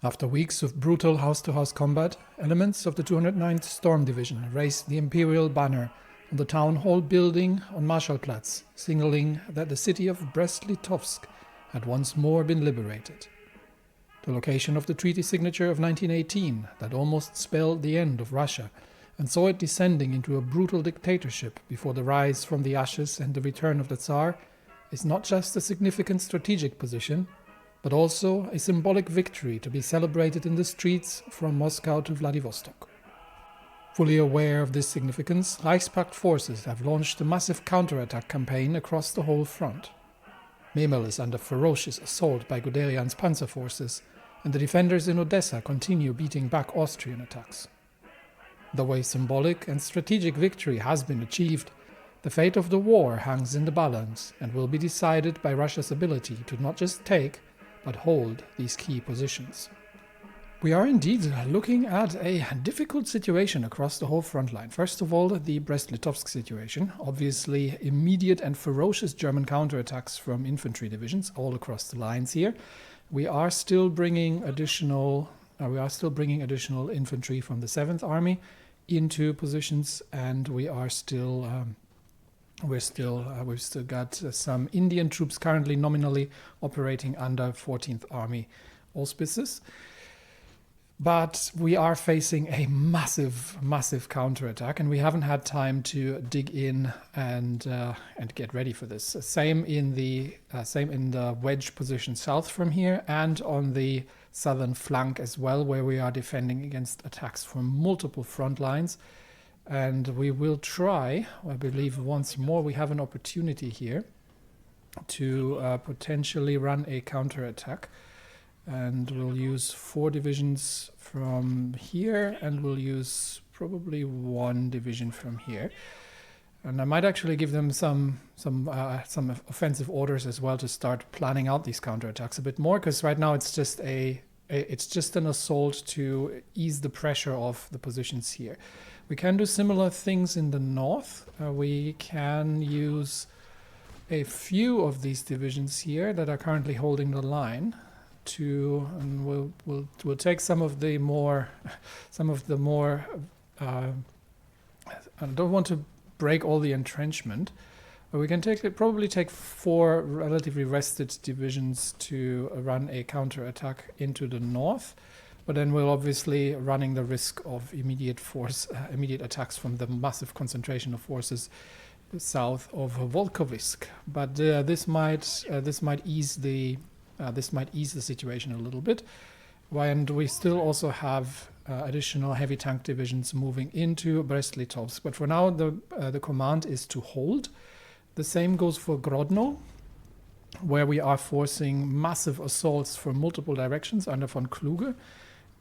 After weeks of brutal house-to-house combat, elements of the 209th Storm Division raised the Imperial banner on the Town Hall building on Marshallplatz, signaling that the city of Brest-Litovsk had once more been liberated. The location of the treaty signature of 1918 that almost spelled the end of Russia and saw it descending into a brutal dictatorship before the rise from the ashes and the return of the Tsar is not just a significant strategic position, but also a symbolic victory to be celebrated in the streets from Moscow to Vladivostok. Fully aware of this significance, Reichspakt forces have launched a massive counterattack campaign across the whole front. Memel is under ferocious assault by Guderian's panzer forces, and the defenders in Odessa continue beating back Austrian attacks. Though a symbolic and strategic victory has been achieved, the fate of the war hangs in the balance and will be decided by Russia's ability to not just take, but hold these key positions. We are indeed looking at a difficult situation across the whole front line. First of all, the Brest-Litovsk situation. Obviously, immediate and ferocious German counterattacks from infantry divisions all across the lines here. We are still bringing additional infantry from the 7th Army into positions, and we've still got some Indian troops currently nominally operating under 14th Army auspices. But we are facing a massive counterattack, and we haven't had time to dig in and get ready for this. Same in the wedge position south from here, and on the southern flank as well, where we are defending against attacks from multiple front lines. And we will try, I believe once more we have an opportunity here to potentially run a counterattack. And we'll use 4 divisions from here, and we'll use probably 1 division from here. And I might actually give them some offensive orders as well to start planning out these counterattacks a bit more, because right now it's just an assault to ease the pressure of the positions here. We can do similar things in the north. We can use a few of these divisions here that are currently holding the line and we'll take some of the more I don't want to break all the entrenchment, but we can probably take 4 relatively rested divisions to run a counterattack into the north. But then we're obviously running the risk of immediate attacks from the massive concentration of forces south of Volkovisk. But this might ease the situation a little bit. And we still also have additional heavy tank divisions moving into Brest-Litovsk. But for now, the command is to hold. The same goes for Grodno, where we are forcing massive assaults from multiple directions under von Kluge.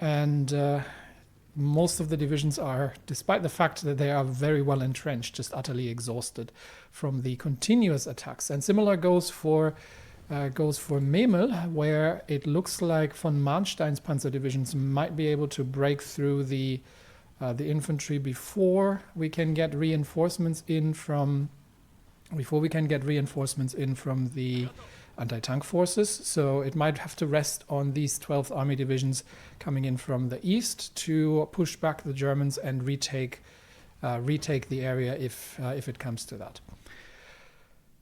And most of the divisions are, despite the fact that they are very well entrenched, just utterly exhausted from the continuous attacks. And similar goes for Memel, where it looks like von Manstein's panzer divisions might be able to break through the infantry before we can get reinforcements in from the anti-tank forces. So it might have to rest on these 12th Army divisions coming in from the east to push back the Germans and retake the area if it comes to that.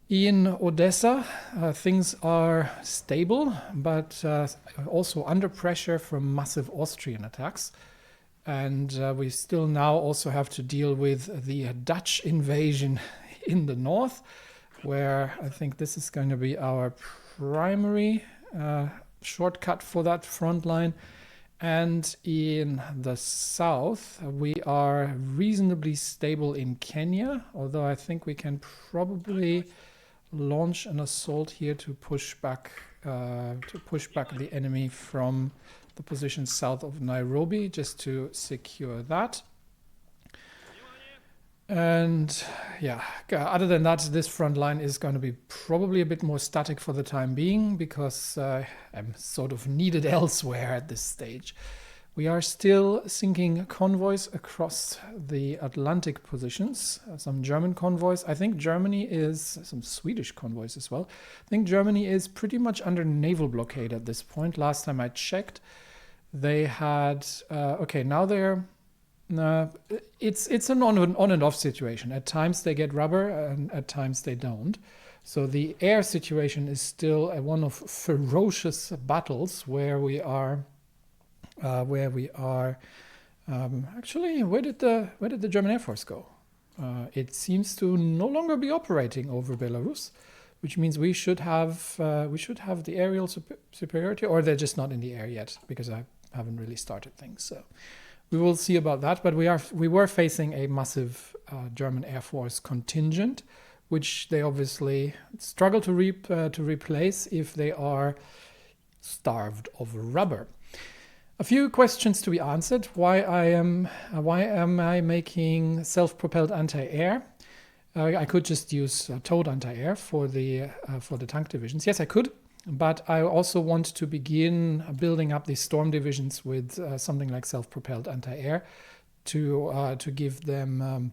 In Odessa, things are stable, but also under pressure from massive Austrian attacks. And we still now also have to deal with the Dutch invasion in the north, where I think this is going to be our primary shortcut for that front line. And in the south, we are reasonably stable in Kenya, although I think we can probably launch an assault here to push back the enemy from the position south of Nairobi, just to secure that. And yeah, other than that, this front line is going to be probably a bit more static for the time being, because I'm sort of needed elsewhere at this stage. We are still sinking convoys across the Atlantic positions, some German convoys. I think Germany is, some Swedish convoys as well. I think Germany is pretty much under naval blockade at this point. Last time I checked, they had, okay, now they're, it's an on and off situation. At times they get rubber and at times they don't. So the air situation is still one of ferocious battles where we are, actually, where did the German Air Force go? It seems to no longer be operating over Belarus, which means we should have the aerial superiority, or they're just not in the air yet because I haven't really started things. So we will see about that. But we were facing a massive German Air Force contingent, which they obviously struggle to replace if they are starved of rubber. A few questions to be answered. Why am I making self-propelled anti-air? I could just use towed anti-air for the tank divisions. Yes, I could, but I also want to begin building up these storm divisions with something like self-propelled anti-air to give them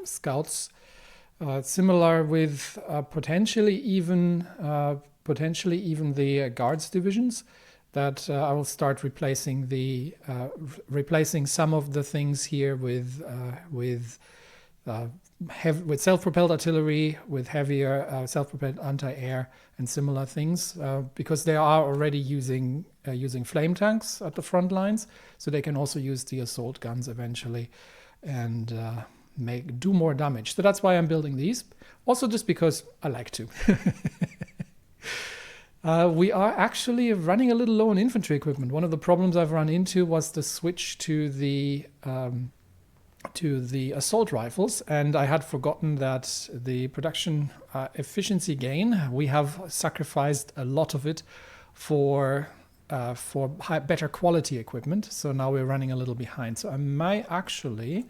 scouts, similar with potentially even the guards divisions. That I will start replacing some of the things here with self-propelled artillery, with heavier self-propelled anti-air and similar things, because they are already using flame tanks at the front lines, so they can also use the assault guns eventually and do more damage. So that's why I'm building these. Also, just because I like to. We are actually running a little low on infantry equipment. One of the problems I've run into was the switch to the assault rifles, and I had forgotten that the production efficiency gain, we have sacrificed a lot of it for better quality equipment. So now we're running a little behind. So I might actually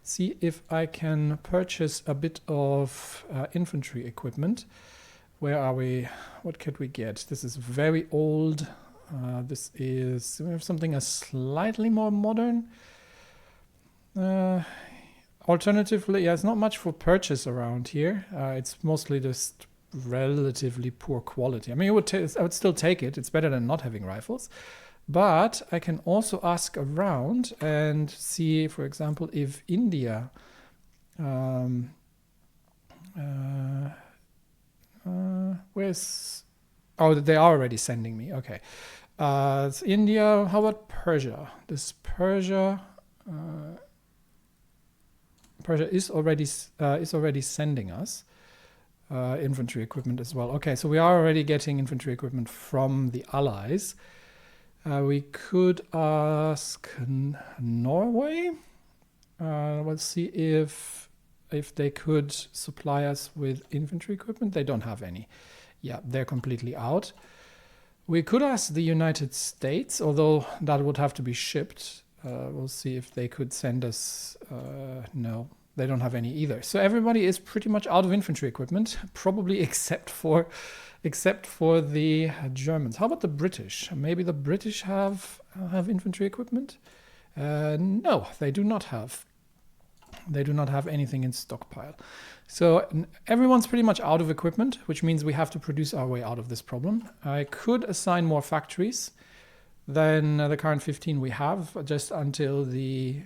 see if I can purchase a bit of infantry equipment. Where are we? What could we get? This is very old. We have something slightly more modern. Alternatively, yeah, it's not much for purchase around here. It's mostly just relatively poor quality. I mean, I would still take it. It's better than not having rifles. But I can also ask around and see, for example, if India they are already sending me. Okay. It's India. How about Persia? Persia is already sending us infantry equipment as well. Okay, so we are already getting infantry equipment from the Allies. We could ask Norway. Let's see if they could supply us with infantry equipment. They don't have any. Yeah, they're completely out. We could ask the United States, although that would have to be shipped. We'll see if they could send us. No, they don't have any either. So everybody is pretty much out of infantry equipment, probably except for the Germans. How about the British? Maybe the British have infantry equipment? No, they do not have. They do not have anything in stockpile. So everyone's pretty much out of equipment, which means we have to produce our way out of this problem. I could assign more factories than the current 15 we have, just until the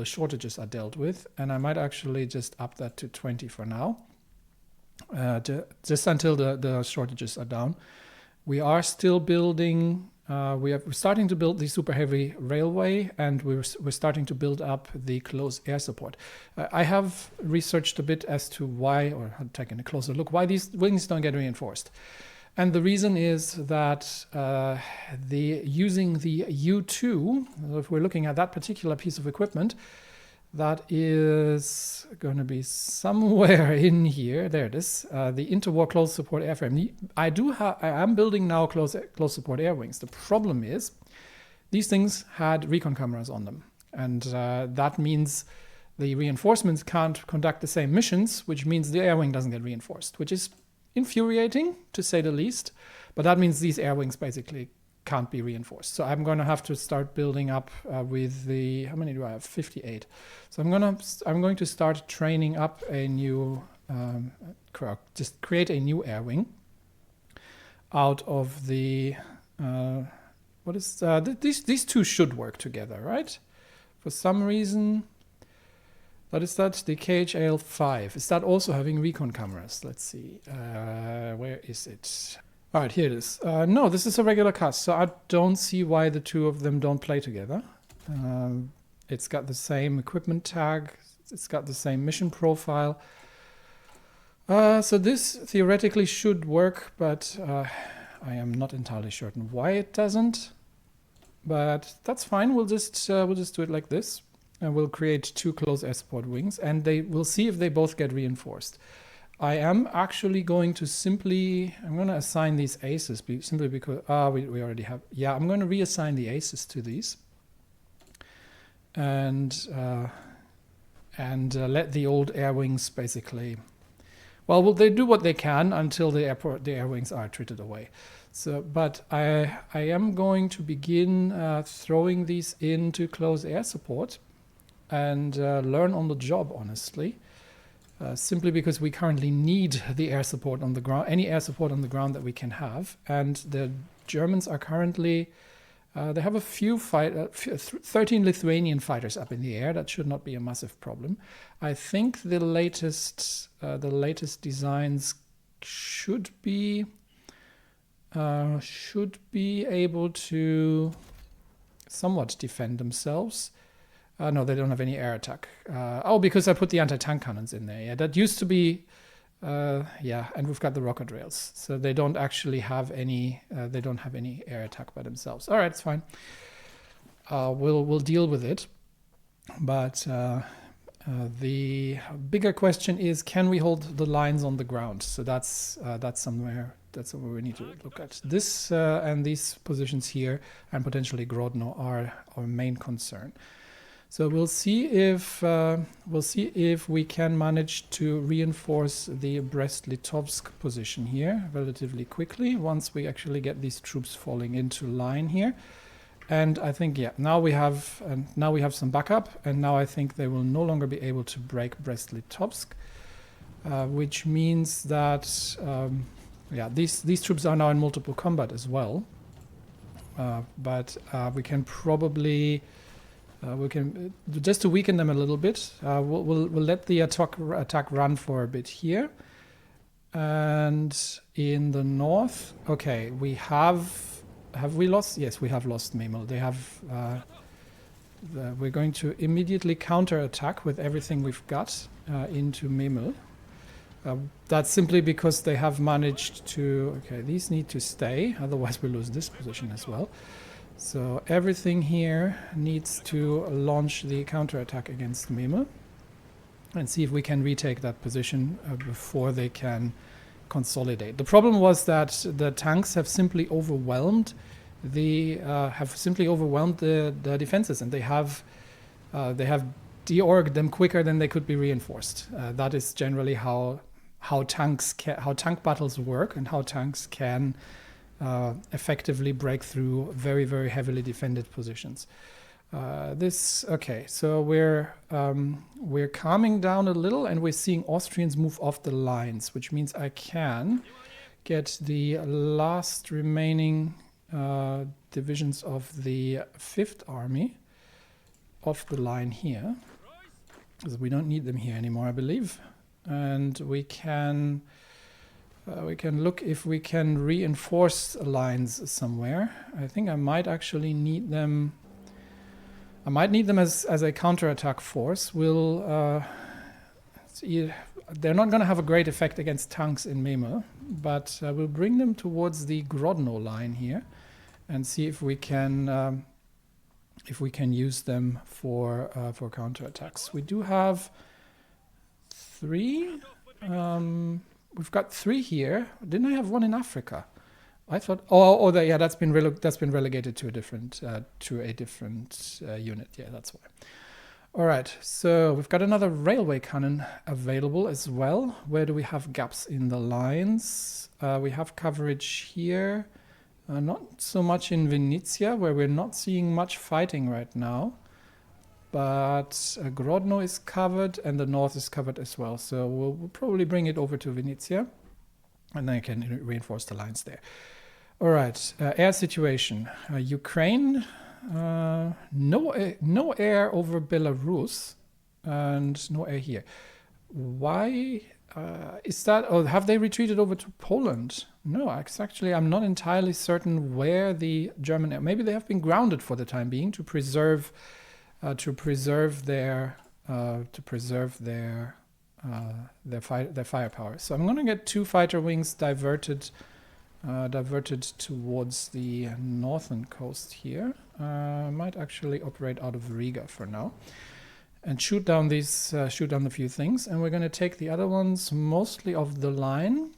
shortages are dealt with, and I might actually just up that to 20 for now, just until the shortages are down. We are still building. We're starting to build the super heavy railway, and we're starting to build up the close air support. I have researched a bit as to why, or taken a closer look, why these wings don't get reinforced. And the reason is that using the U2, if we're looking at that particular piece of equipment, that is going to be somewhere in here. There it is. The interwar close support airframe. I am building now close support air wings. The problem is these things had recon cameras on them, and that means the reinforcements can't conduct the same missions, which means the air wing doesn't get reinforced, which is infuriating to say the least. But that means these air wings basically can't be reinforced. So I'm going to have to start building up with the, how many do I have? 58. So I'm going to start training up a new, just create a new air wing out of the what is these two should work together, right? For some reason. What is that? The KHL5. Is that also having recon cameras? Let's see. Where is it? All right, here it is. No, this is a regular cast, so I don't see why the two of them don't play together. It's got the same equipment tag. It's got the same mission profile. So this theoretically should work, but I am not entirely certain why it doesn't. But that's fine. We'll just do it like this. And we'll create two close air support wings, and we'll see if they both get reinforced. I am actually going to I'm going to assign these aces simply because we already have. Yeah, I'm going to reassign the aces to these, and let the old air wings basically. Well, they do what they can until the air wings are treated away. So, but I am going to begin throwing these into close air support. And learn on the job, honestly, simply because we currently need the air support on the ground, any air support on the ground that we can have. And the Germans are currently, they have a few 13 Lithuanian fighters up in the air. That should not be a massive problem. I think the latest designs should be able to somewhat defend themselves. No, they don't have any air attack. Because I put the anti-tank cannons in there. Yeah, that used to be, yeah, and we've got the rocket rails, so they don't actually have any. They don't have any air attack by themselves. All right, it's fine. We'll deal with it. But the bigger question is, can we hold the lines on the ground? So that's somewhere we need to look at. This and these positions here, and potentially Grodno, are our main concern. So we'll see if we can manage to reinforce the Brest-Litovsk position here relatively quickly once we actually get these troops falling into line here. And I think now we have some backup, and now I think they will no longer be able to break Brest-Litovsk, which means that these troops are now in multiple combat as well. But we can probably. We can just to weaken them a little bit. We'll let the attack run for a bit here, and in the north. Okay, we have we lost? Yes, we have lost Memel. They have. We're going to immediately counterattack with everything we've got into Memel. That's simply because they have managed to. Okay, these need to stay, otherwise we lose this position as well. So everything here needs to launch the counterattack against Memel and see if we can retake that position before they can consolidate. The problem was that the tanks have simply overwhelmed the defenses, and they have deorged them quicker than they could be reinforced. That is generally how tank battles work, and how tanks can effectively break through very, very heavily defended positions. So we're calming down a little, and we're seeing Austrians move off the lines, which means I can get the last remaining divisions of the 5th Army off the line here, because we don't need them here anymore, I believe, and we can look if we can reinforce lines somewhere. I think I might actually need them. I might need them as a counterattack force. They're not going to have a great effect against tanks in Memel, but we'll bring them towards the Grodno line here and see if we can use them for counterattacks. We do have 3. We've got 3 here. Didn't I have 1 in Africa? I thought. That's been relegated to a different unit. Yeah, that's why. All right. So we've got another railway cannon available as well. Where do we have gaps in the lines? We have coverage here. Not so much in Vinnytsia, where we're not seeing much fighting right now. But Grodno is covered, and the north is covered as well. So we'll probably bring it over to Vinnytsia, and then I can reinforce the lines there. All right, air situation. Ukraine, no air over Belarus, and no air here. Why is that? Oh, have they retreated over to Poland? No, actually, I'm not entirely certain where the German air. Maybe they have been grounded for the time being to preserve their firepower. So I'm going to get 2 fighter wings diverted towards the northern coast here. Might actually operate out of Riga for now, and shoot down a few things. And we're going to take the other ones mostly off the line,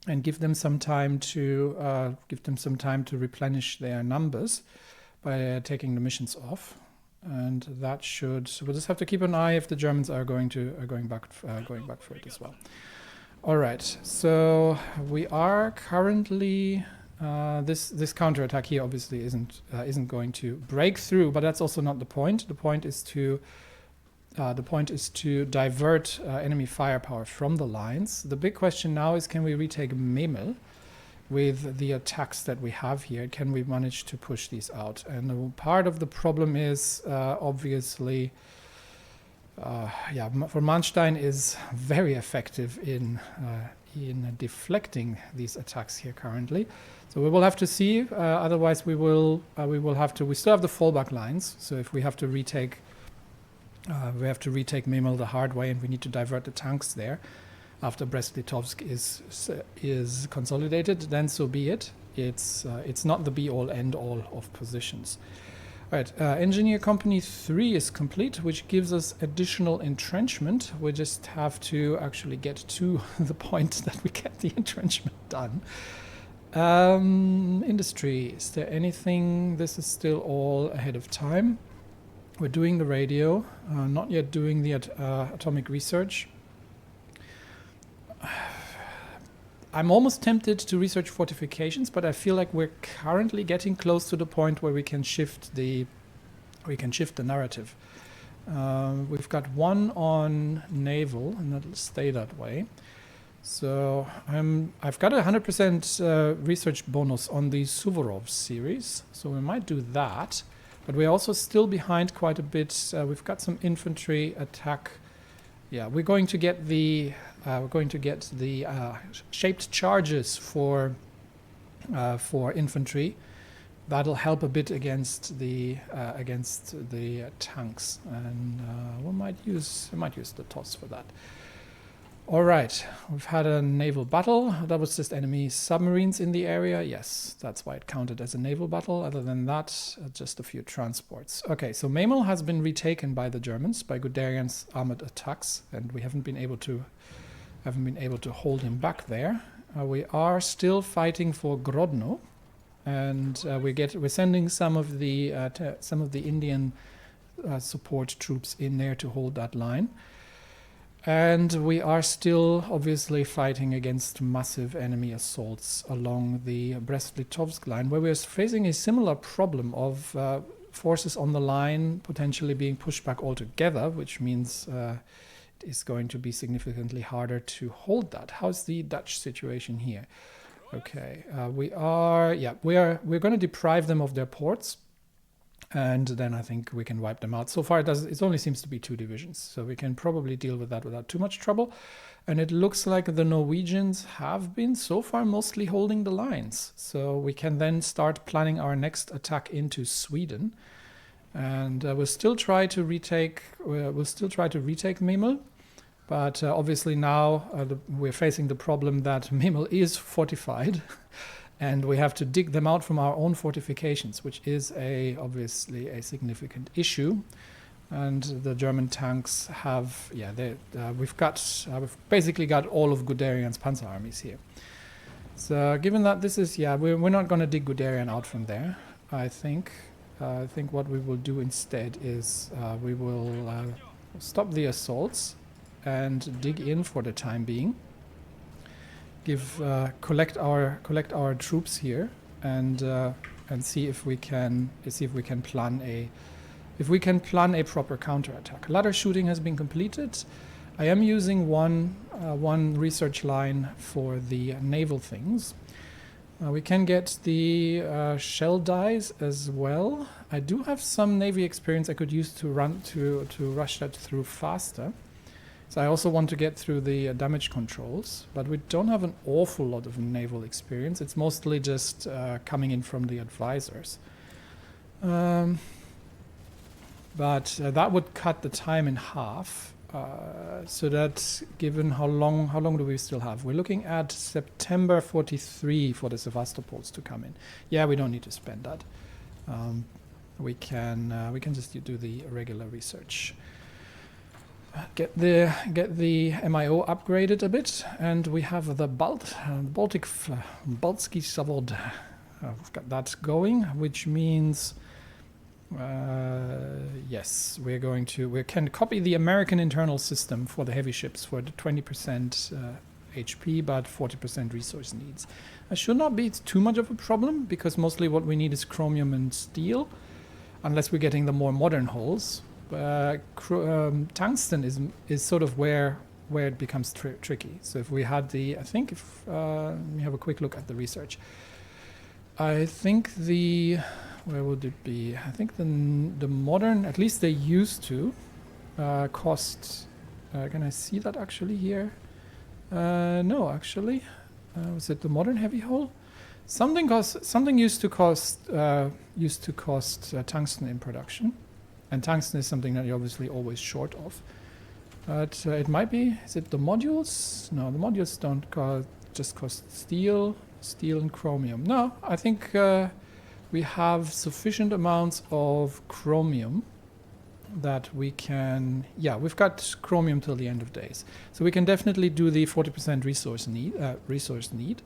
and give them some time to replenish their numbers by taking the missions off. And that should. So we'll just have to keep an eye if the Germans are going back for it as well. All right, so we are currently this counterattack here obviously isn't going to break through, but that's also not the point. The point is to divert enemy firepower from the lines. The big question now is, can we retake Memel with the attacks that we have here? Can we manage to push these out? And part of the problem is obviously. Von Manstein is very effective in deflecting these attacks here currently. So we will have to see. Otherwise, we have to. We still have the fallback lines. So if we have to retake Memel the hard way, and we need to divert the tanks there after Brest-Litovsk is consolidated, then so be it. It's not the be-all end-all of positions. Right, Engineer Company 3 is complete, which gives us additional entrenchment. We just have to actually get to the point that we get the entrenchment done. Industry, is there anything? This is still all ahead of time. We're doing the radio, not yet doing the atomic research. I'm almost tempted to research fortifications, but I feel like we're currently getting close to the point where we can shift the narrative. We've got 1 on naval, and that'll stay that way. So I've got a 100% research bonus on the Suvorov series, so we might do that. But we're also still behind quite a bit. We've got some infantry attack. Yeah, we're going to get the shaped charges for infantry. That'll help a bit against the tanks, and we might use the TOS for that. All right, we've had a naval battle. That was just enemy submarines in the area. Yes, that's why it counted as a naval battle. Other than that, just a few transports. Okay, so Memel has been retaken by the Germans, by Guderian's armored attacks, and we haven't been able to hold him back there. We are still fighting for Grodno, and we're sending some of the Indian support troops in there to hold that line. And we are still obviously fighting against massive enemy assaults along the Brest-Litovsk line, where we're facing a similar problem of forces on the line potentially being pushed back altogether, which means it is going to be significantly harder to hold that. How's the Dutch situation here? Okay, we're going to deprive them of their ports. And then I think we can wipe them out. So far, it only seems to be 2 divisions. So we can probably deal with that without too much trouble. And it looks like the Norwegians have been so far mostly holding the lines. So we can then start planning our next attack into Sweden. And we'll still try to retake Memel. But obviously now we're facing the problem that Memel is fortified. And we have to dig them out from our own fortifications, which is obviously a significant issue. And the German tanks have, we've basically got all of Guderian's panzer armies here. So given that this is, we're not going to dig Guderian out from there. I think what we will do instead is we will stop the assaults and dig in for the time being. Collect our troops here and see if we can plan a proper counterattack. Ladder shooting has been completed. I am using one research line for the naval things. We can get the shell dies as well. I do have some Navy experience I could use to rush that through faster. So I also want to get through the damage controls, but we don't have an awful lot of naval experience. It's mostly just coming in from the advisors. But that would cut the time in half. So that, given how long do we still have? We're looking at September 43 for the Sevastopols to come in. Yeah, we don't need to spend that. We can just do the regular research. Get the MIO upgraded a bit, and we have the Baltic Baltsky Zavod. We've got that going, which means. Yes, we can copy the American internal system for the heavy ships for the 20% HP, but 40% resource needs. That should not be too much of a problem, because mostly what we need is chromium and steel, unless we're getting the more modern hulls. Tungsten is sort of where it becomes tricky. So if we had let me have a quick look at the research. I think where would it be? I think the modern, at least they used to, cost. Can I see that actually here? No, actually, was it the modern heavy hull? Something used to cost tungsten in production, and tungsten is something that you're obviously always short of. But it might be. Is it the modules? No, the modules don't just cost steel and chromium. No, I think. We have sufficient amounts of chromium that we can. Yeah, we've got chromium till the end of days, so we can definitely do the 40% resource need,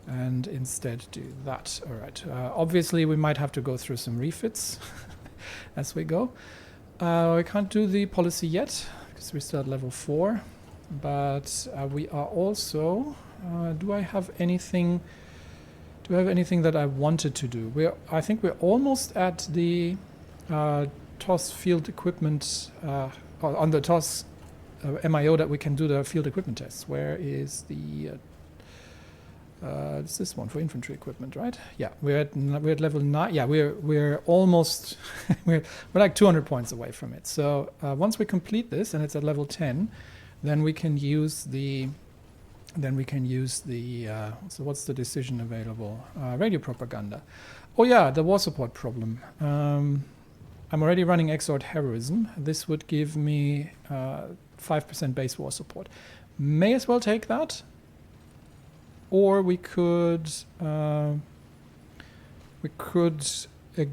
and instead do that. All right. Obviously, we might have to go through some refits as we go. We can't do the policy yet because we're still at level 4, but we are also. Do I have anything? Do I have anything that I wanted to do? I think we're almost at the TOS field equipment, on the TOS MIO that we can do the field equipment tests. Where is the... it's this one for infantry equipment, right? Yeah, we're at level 9. Yeah, we're almost... we're like 200 points away from it. So once we complete this and it's at level 10, then we can use the... so what's the decision available? Radio propaganda. Oh yeah, the war support problem. I'm already running Exhort Heroism. This would give me 5% base war support. May as well take that. Or we could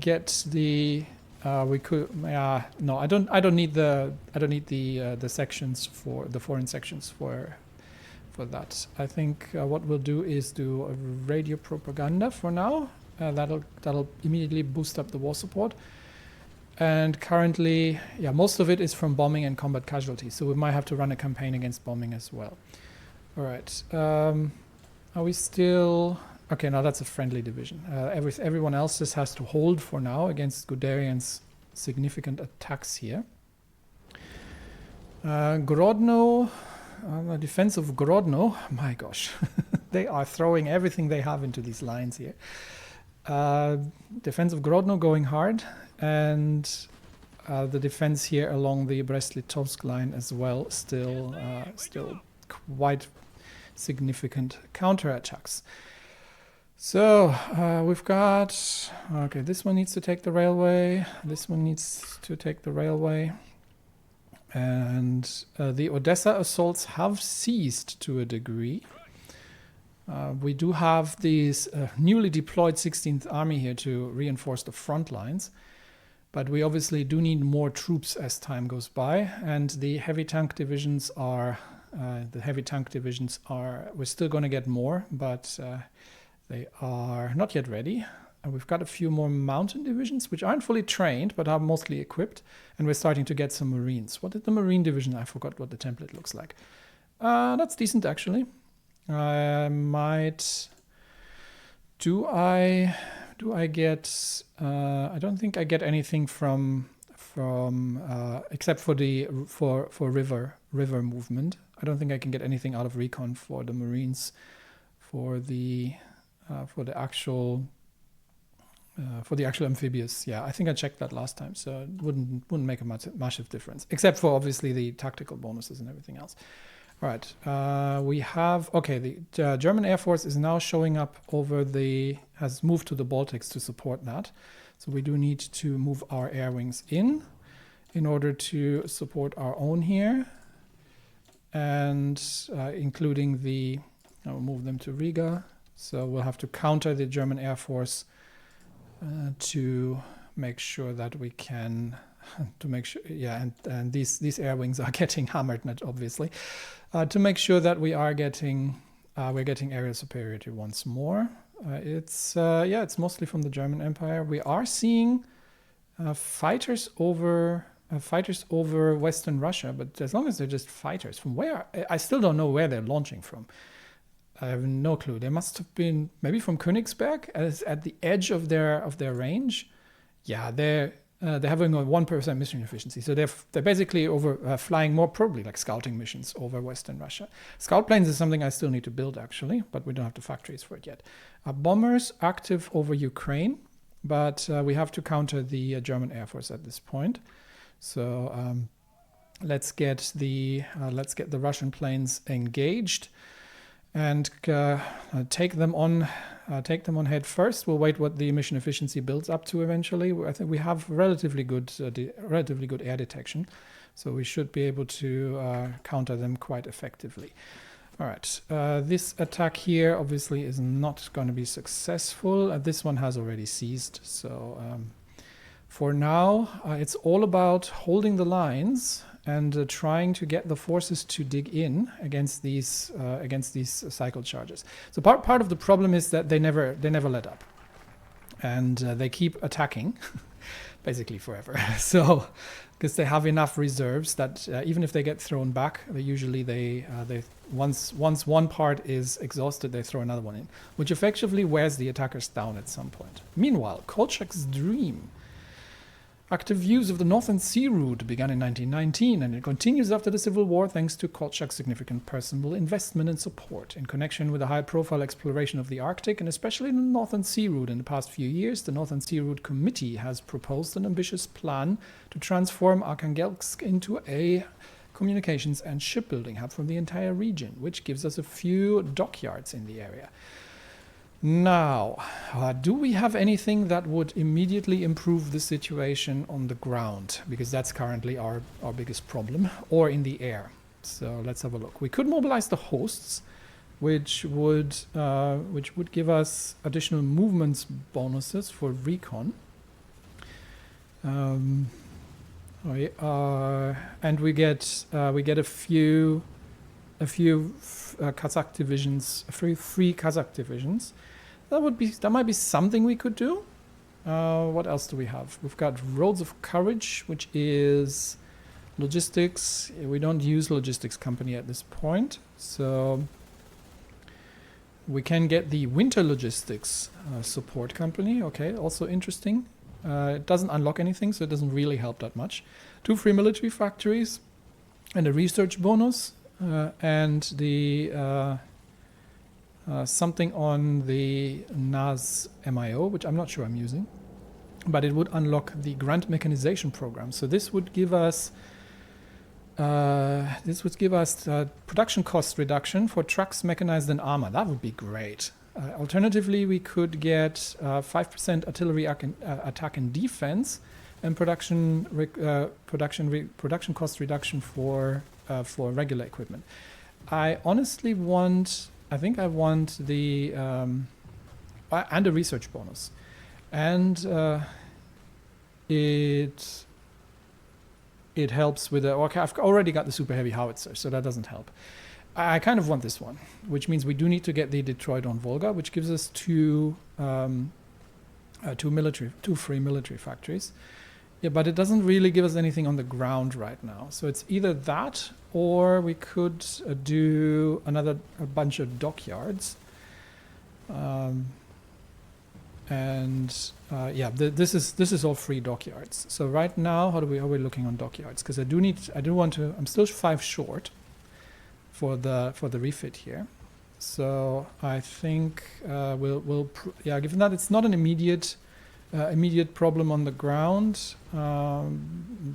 get the no, I don't need the sections for the foreign sections for that. I think what we'll do is do a radio propaganda for now. That'll immediately boost up the war support. And currently, yeah, most of it is from bombing and combat casualties. So we might have to run a campaign against bombing as well. All right. Are we still... Okay, now that's a friendly division. Everyone else just has to hold for now against Guderian's significant attacks here. Grodno... the defense of Grodno, my gosh, they are throwing everything they have into these lines here. Defense of Grodno going hard, and the defense here along the Brest-Litovsk line as well, still quite significant counterattacks. So we've got, okay, this one needs to take the railway, this one needs to take the railway. And the Odessa assaults have ceased to a degree. We do have these newly deployed 16th Army here to reinforce the front lines, but we obviously do need more troops as time goes by, and the heavy tank divisions are, we're still going to get more, but they are not yet ready. And we've got a few more mountain divisions, which aren't fully trained, but are mostly equipped. And we're starting to get some Marines. What did the Marine division? I forgot what the template looks like. That's decent, actually. I might... Do I get... I don't think I get anything from except for the river movement. I don't think I can get anything out of recon for the Marines for the for the actual amphibious. Yeah, I think I checked that last time, so it wouldn't make a massive difference, except for obviously the tactical bonuses and everything else. All right, we have, okay, the German Air Force is now showing up has moved to the Baltics to support that. So we do need to move our air wings in order to support our own here. And including I'll move them to Riga. So we'll have to counter the German Air Force to make sure that we can, and these air wings are getting hammered, not obviously, to make sure that we're getting aerial superiority once more. It's mostly from the German Empire. We are seeing fighters over Western Russia, but as long as they're just fighters, from where I still don't know where they're launching from. I have no clue. They must have been maybe from Königsberg, as at the edge of their range. Yeah, they're having a 1% mission efficiency, so they're basically over flying more, probably like scouting missions over Western Russia. Scout planes is something I still need to build actually, but we don't have the factories for it yet. Bombers active over Ukraine, but we have to counter the German Air Force at this point. So let's get the Russian planes engaged and take them on head first. We'll wait what the mission efficiency builds up to eventually. I think we have relatively good air detection, so we should be able to counter them quite effectively. All right, this attack here obviously is not going to be successful. This one has already ceased, so for now it's all about holding the lines and trying to get the forces to dig in against these cycle charges. So part of the problem is that they never let up, and they keep attacking basically forever. So because they have enough reserves that even if they get thrown back, they once one part is exhausted, they throw another one in, which effectively wears the attackers down at some point. Meanwhile, Kolchak's dream. Active use of the Northern Sea Route began in 1919, and it continues after the Civil War thanks to Kolchak's significant personal investment and support. In connection with the high-profile exploration of the Arctic, and especially the Northern Sea Route in the past few years, the Northern Sea Route Committee has proposed an ambitious plan to transform Arkhangelsk into a communications and shipbuilding hub for the entire region, which gives us a few dockyards in the area. Now, do we have anything that would immediately improve the situation on the ground? Because that's currently our biggest problem, or in the air. So let's have a look. We could mobilize the hosts, which would give us additional movements bonuses for recon. And we get a few Kazakh divisions, free Kazakh divisions. That might be something we could do. What else do we have? We've got Roads of Courage, which is logistics. We don't use logistics company at this point, so we can get the Winter Logistics support company. Okay, also interesting. It doesn't unlock anything, so it doesn't really help that much. 2 free military factories and a research bonus. And the something on the NAS MIO, which I'm not sure I'm using, but it would unlock the Grant Mechanization program. So this would give us production cost reduction for trucks, mechanized, and armor. That would be great. Alternatively, we could get 5% artillery attack and defense, and production cost reduction for regular equipment. I think I want the and a research bonus, and it helps with okay, I've already got the super heavy howitzer, so that doesn't help. I kind of want this one, which means we do need to get the Detroit on Volga, which gives us two free military factories. Yeah, but it doesn't really give us anything on the ground right now. So it's either that, or we could do a bunch of dockyards. This is all free dockyards. So right now, how are we looking on dockyards? Because I'm still 5 short for the refit here. So I think given that it's not an immediate problem on the ground,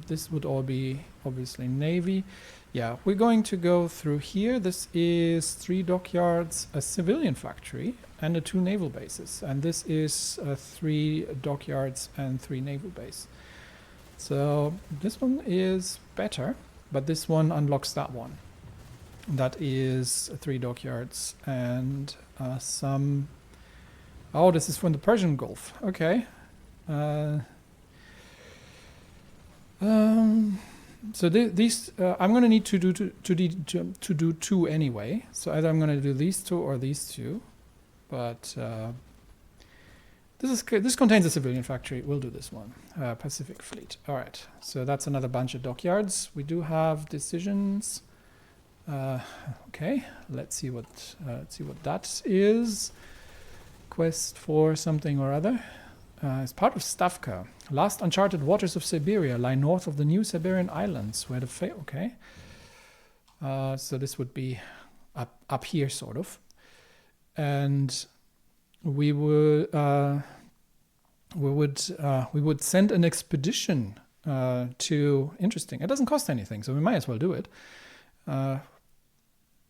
this would all be obviously Navy. Yeah, we're going to go through here. This is 3 dockyards, a civilian factory, and 2 naval bases. And this is 3 dockyards and 3 naval bases. So this one is better, but this one unlocks that one. That is 3 dockyards and some... Oh, this is from the Persian Gulf. Okay. So these I'm going to need to do 2 anyway. So either I'm going to do these 2 or these 2, but this contains a civilian factory. We'll do this one. Pacific Fleet. All right. So that's another bunch of dockyards. We do have decisions. Okay. Let's see what that is. Quest for something or other. As part of Stavka, last uncharted waters of Siberia lie north of the new Siberian islands, where the okay. So this would be up here, sort of, and we would send an expedition to. Interesting. It doesn't cost anything, so we might as well do it.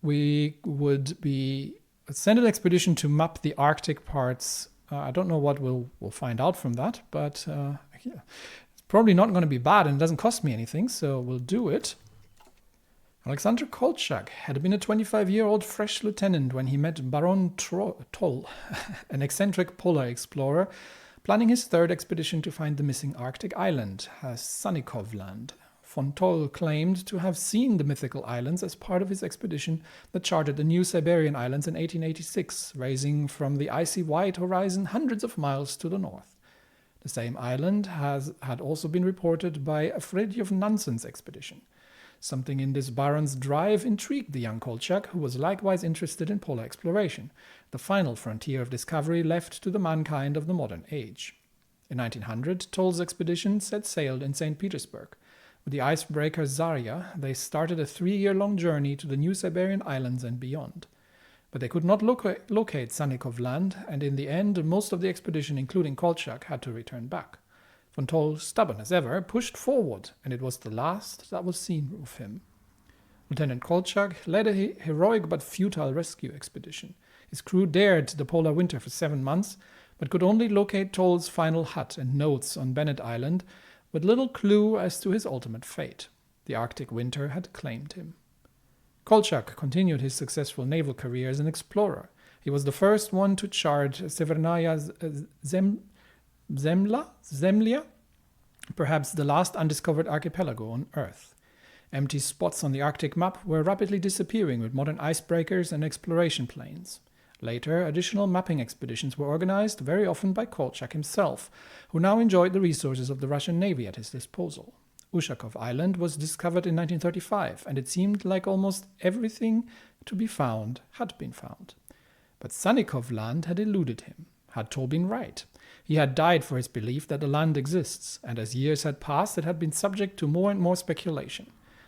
We would send an expedition to map the Arctic parts. I don't know what we'll find out from that, but it's probably not going to be bad, and it doesn't cost me anything, so we'll do it. Alexander Kolchak had been a 25-year-old fresh lieutenant when he met Baron Toll, an eccentric polar explorer, planning his 3rd expedition to find the missing Arctic island, Sannikov Land. Von Toll claimed to have seen the mythical islands as part of his expedition that charted the new Siberian islands in 1886, rising from the icy white horizon hundreds of miles to the north. The same island had also been reported by a Fridtjof Nansen's expedition. Something in this Baron's drive intrigued the young Kolchak, who was likewise interested in polar exploration, the final frontier of discovery left to the mankind of the modern age. In 1900, Toll's expedition set sail in St. Petersburg. With the icebreaker Zarya, they started a 3-year-long journey to the new Siberian islands and beyond. But they could not locate Sannikov Land, and in the end, most of the expedition, including Kolchak, had to return back. Von Toll, stubborn as ever, pushed forward, and it was the last that was seen of him. Lieutenant Kolchak led a heroic but futile rescue expedition. His crew dared the polar winter for 7 months, but could only locate Toll's final hut and notes on Bennett Island, with little clue as to his ultimate fate. The Arctic winter had claimed him. Kolchak continued his successful naval career as an explorer. He was the first one to chart Severnaya Zemlya, perhaps the last undiscovered archipelago on Earth. Empty spots on the Arctic map were rapidly disappearing with modern icebreakers and exploration planes. Later, additional mapping expeditions were organized, very often by Kolchak himself, who now enjoyed the resources of the Russian Navy at his disposal. Ushakov Island was discovered in 1935, and it seemed like almost everything to be found had been found. But Sannikov Land had eluded him. Had Toll been right? He had died for his belief that the land exists, and as years had passed, it had been subject to more and more speculation.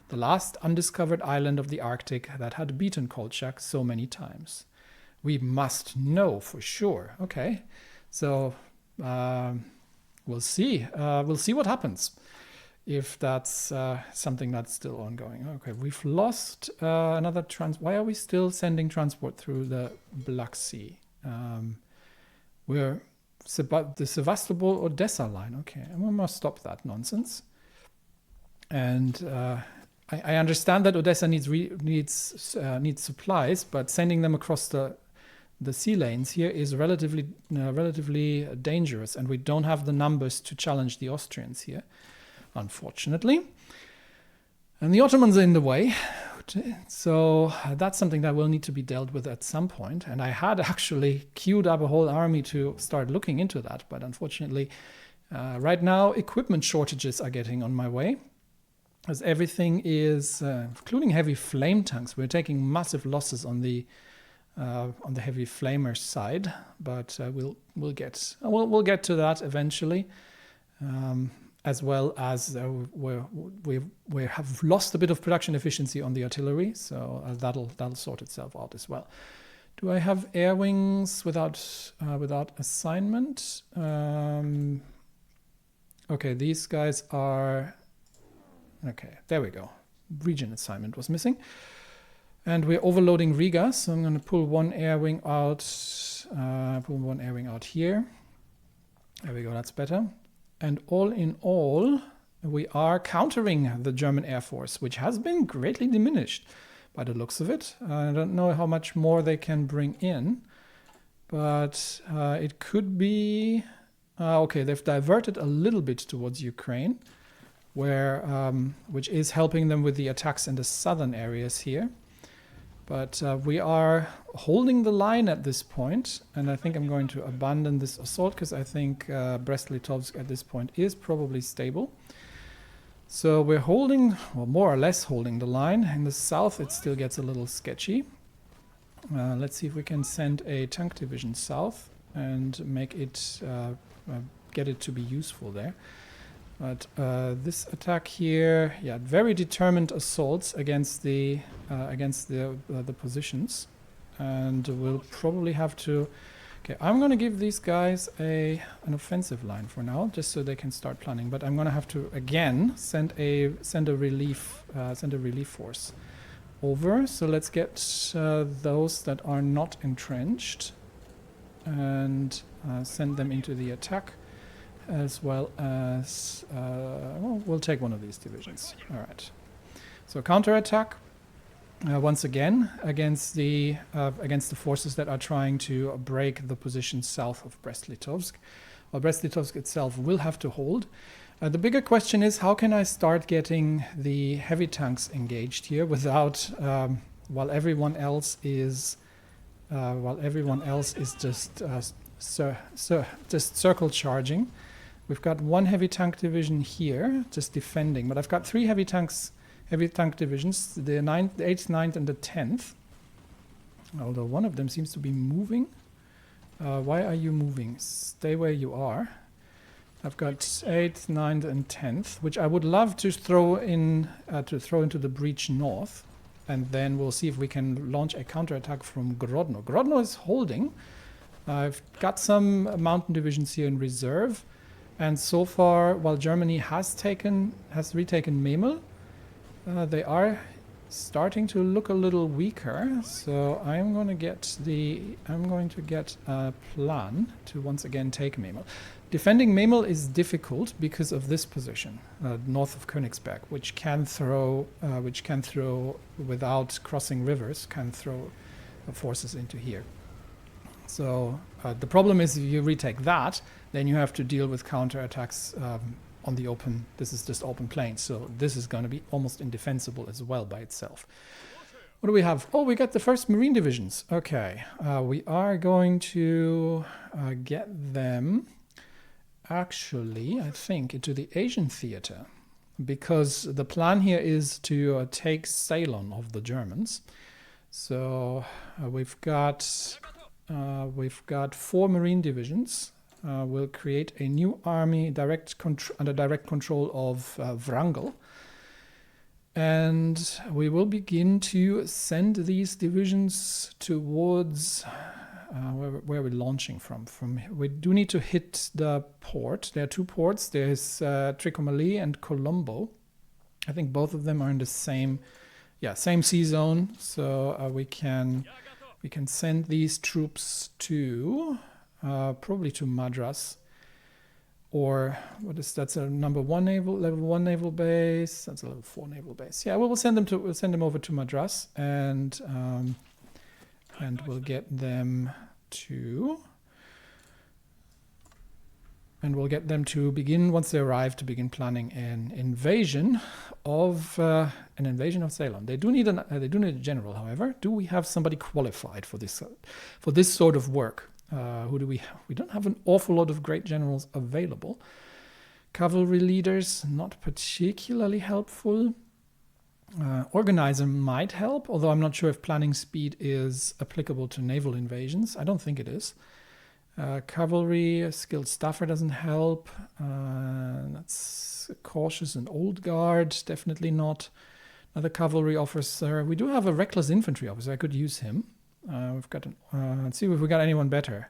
The last undiscovered island of the Arctic that had beaten Kolchak so many times. We must know for sure. Okay, so we'll see. We'll see what happens if that's something that's still ongoing. Okay, we've lost another Why are we still sending transport through the Black Sea? We're the Sevastopol-Odessa line. Okay, and we must stop that nonsense. And I understand that Odessa needs supplies, but sending them across the sea lanes here is relatively dangerous, and we don't have the numbers to challenge the Austrians here, unfortunately. And the Ottomans are in the way, so that's something that will need to be dealt with at some point. And I had actually queued up a whole army to start looking into that, but unfortunately, right now equipment shortages are getting on my way, as everything is, including heavy flame tanks. We're taking massive losses on the heavy flamer side, but we'll get to that eventually, as well as we have lost a bit of production efficiency on the artillery, so that'll sort itself out as well. Do I have air wings without assignment? Okay, these guys are... Okay, there we go. Region assignment was missing. And we're overloading Riga, so I'm going to pull one air wing out. Pull one air wing out here. There we go, that's better. And all in all, we are countering the German Air Force, which has been greatly diminished by the looks of it. I don't know how much more they can bring in, but it could be... okay, they've diverted a little bit towards Ukraine, where which is helping them with the attacks in the southern areas here. But we are holding the line at this point, and I think I'm going to abandon this assault because I think Brest-Litovsk at this point is probably stable. So we're holding, or more or less holding the line. In the south it still gets a little sketchy. Let's see if we can send a tank division south and make it, get it to be useful there. But this attack here, yeah, very determined assaults against the positions, and we'll probably have to. Okay, I'm going to give these guys an offensive line for now, just so they can start planning. But I'm going to have to again send a relief force over. So let's get those that are not entrenched and send them into the attack. As well as, well, we'll take one of these divisions. All right. So counterattack once again against the forces that are trying to break the position south of Brest-Litovsk. Well, Brest-Litovsk itself will have to hold. The bigger question is, how can I start getting the heavy tanks engaged here without, while everyone else is just circle charging. We've got one heavy tank division here, just defending, but I've got three heavy tank divisions, the 8th, 9th, and the 10th. Although one of them seems to be moving. Why are you moving? Stay where you are. I've got 8th, 9th, and 10th, which I would love to throw into the breach north, and then we'll see if we can launch a counterattack from Grodno. Grodno is holding. I've got some mountain divisions here in reserve, and so far, while Germany has retaken Memel, they are starting to look a little weaker. So I'm going to get a plan to once again take Memel. Defending Memel is difficult because of this position north of Königsberg, which can throw without crossing rivers, can throw forces into here. So the problem is if you retake that, then you have to deal with counterattacks on the open. This is just open plains, so this is going to be almost indefensible as well by itself. What do we have? Oh, we got the first Marine divisions. Okay, we are going to get them actually, I think, into the Asian theater, because the plan here is to take Ceylon of the Germans. So we've got 4 Marine divisions. We'll create a new army under direct control of Wrangel. And we will begin to send these divisions towards where we're launching from. We do need to hit the port. There are 2 ports. There's Trincomalee and Colombo. I think both of them are in the same sea zone. So we can send these troops to probably to Madras, or that's a level 1 naval base. That's a level 4 naval base. Yeah, we'll send them over to Madras, and we'll get them to begin, once they arrive, to begin planning an invasion of Ceylon. They do need a general, however. Do we have somebody qualified for this sort of work? Who do we have? We don't have an awful lot of great generals available. Cavalry leaders, not particularly helpful. Organizer might help, although I'm not sure if planning speed is applicable to naval invasions. I don't think it is. Cavalry, skilled staffer doesn't help. That's cautious and old guard, definitely not. Another cavalry officer. We do have a reckless infantry officer. I could use him. We've got let's see if we got anyone better.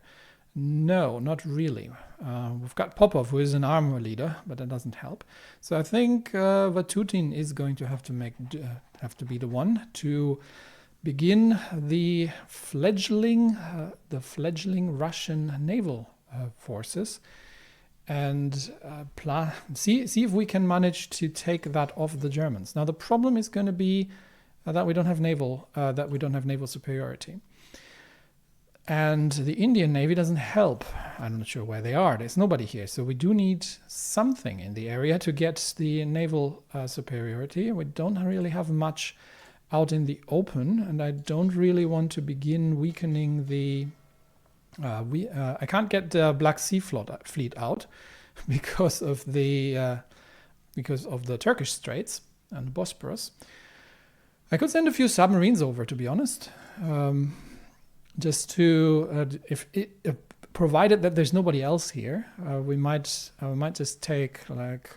No, not really. We've got Popov, who is an armor leader, but that doesn't help. So I think Vatutin is going to have to be the one to begin the fledgling Russian naval forces, and see if we can manage to take that off the Germans. Now the problem is going to be that we don't have naval superiority. And the Indian Navy doesn't help. I'm not sure where they are. There's nobody here. So we do need something in the area to get the naval superiority. We don't really have much out in the open, and I don't really want to begin weakening the... I can't get the Black Sea fleet out because of the Turkish Straits and the Bosporus. I could send a few submarines over, to be honest. Just to, provided that there's nobody else here, we might just take like.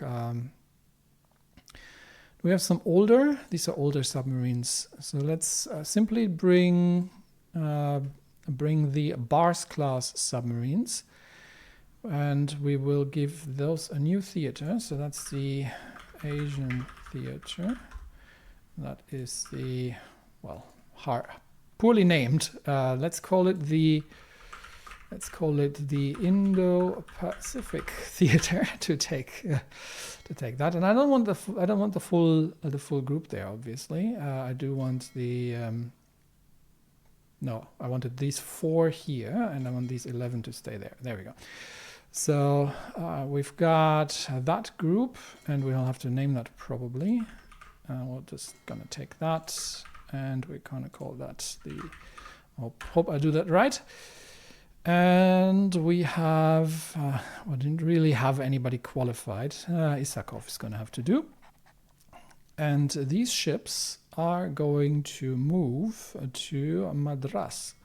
We have some older. These are older submarines. So let's simply bring the Bars class submarines, and we will give those a new theater. So that's the Asian theater. That is the poorly named. Let's call it the Indo-Pacific Theater to take that. And I don't want the full group there. Obviously, I do want the. No, I wanted these 4 here, and I want these 11 to stay there. There we go. So we've got that group, and we'll have to name that probably. We're just gonna take that, and we're gonna call that the. I hope I do that right. And we have. We didn't really have anybody qualified. Isakov is gonna have to do. And these ships are going to move to Madras,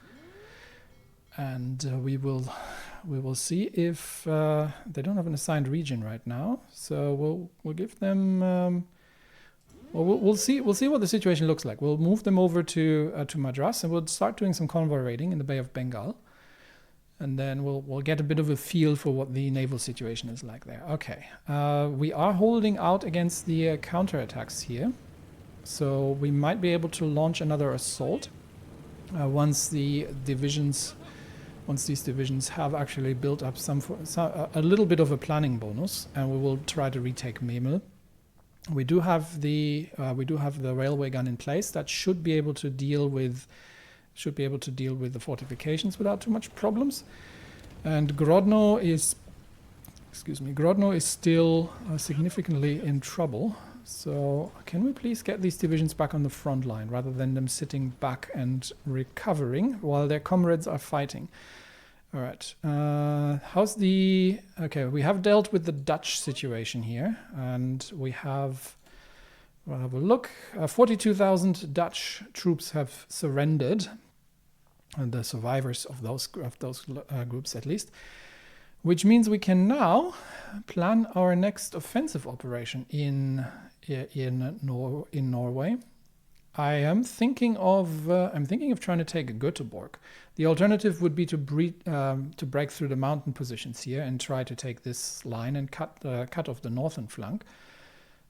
and we will see if they don't have an assigned region right now. So we'll give them. We'll see what the situation looks like. We'll move them over to Madras, and we'll start doing some convoy raiding in the Bay of Bengal, and then we'll get a bit of a feel for what the naval situation is like there. Okay, we are holding out against the counterattacks here, so we might be able to launch another assault once these divisions have actually built up a little bit of a planning bonus, and we will try to retake Memel. We do have the railway gun in place that should be able to deal with the fortifications without too much problems. And Grodno is still significantly in trouble. So can we please get these divisions back on the front line rather than them sitting back and recovering while their comrades are fighting? All right. Okay, we have dealt with the Dutch situation here, and we'll have a look. 42,000 Dutch troops have surrendered, and the survivors of those groups at least, which means we can now plan our next offensive operation in Norway. I am thinking of trying to take Göteborg. The alternative would be to break through the mountain positions here and try to take this line and cut off the northern flank.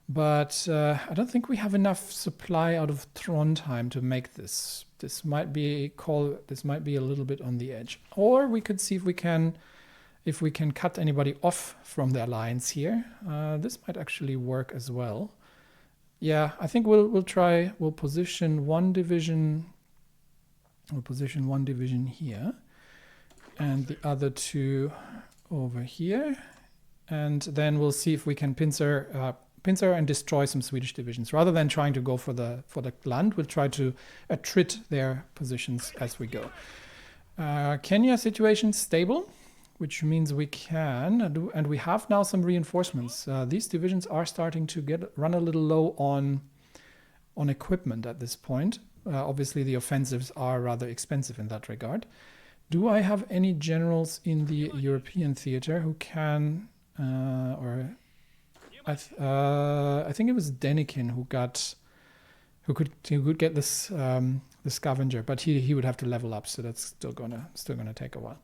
But I don't think we have enough supply out of Trondheim to make this. This might be a little bit on the edge. Or we could see if we can cut anybody off from their lines here. This might actually work as well. Yeah, I think we'll try. We'll position one division. We'll position one division here, and the other 2 over here, and then we'll see if we can pincer and destroy some Swedish divisions. Rather than trying to go for the land, we'll try to attrit their positions as we go. Kenya situation stable, which means we can do, and we have now some reinforcements. These divisions are starting to run a little low on equipment at this point. Obviously, the offensives are rather expensive in that regard. Do I have any generals in the European theater who can, I think it was Denikin who got who could get this the scavenger, but he would have to level up, so that's still gonna take a while.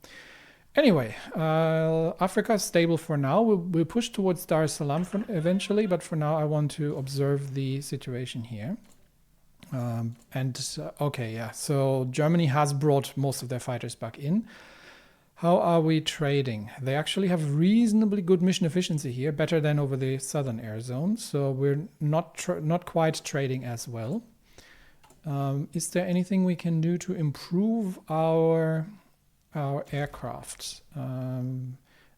Anyway, Africa is stable for now. We'll push towards Dar es Salaam eventually, but for now I want to observe the situation here. Okay, yeah. So Germany has brought most of their fighters back in. How are we trading? They actually have reasonably good mission efficiency here, better than over the southern air zone. So we're not quite trading as well. Is there anything we can do to improve our aircraft?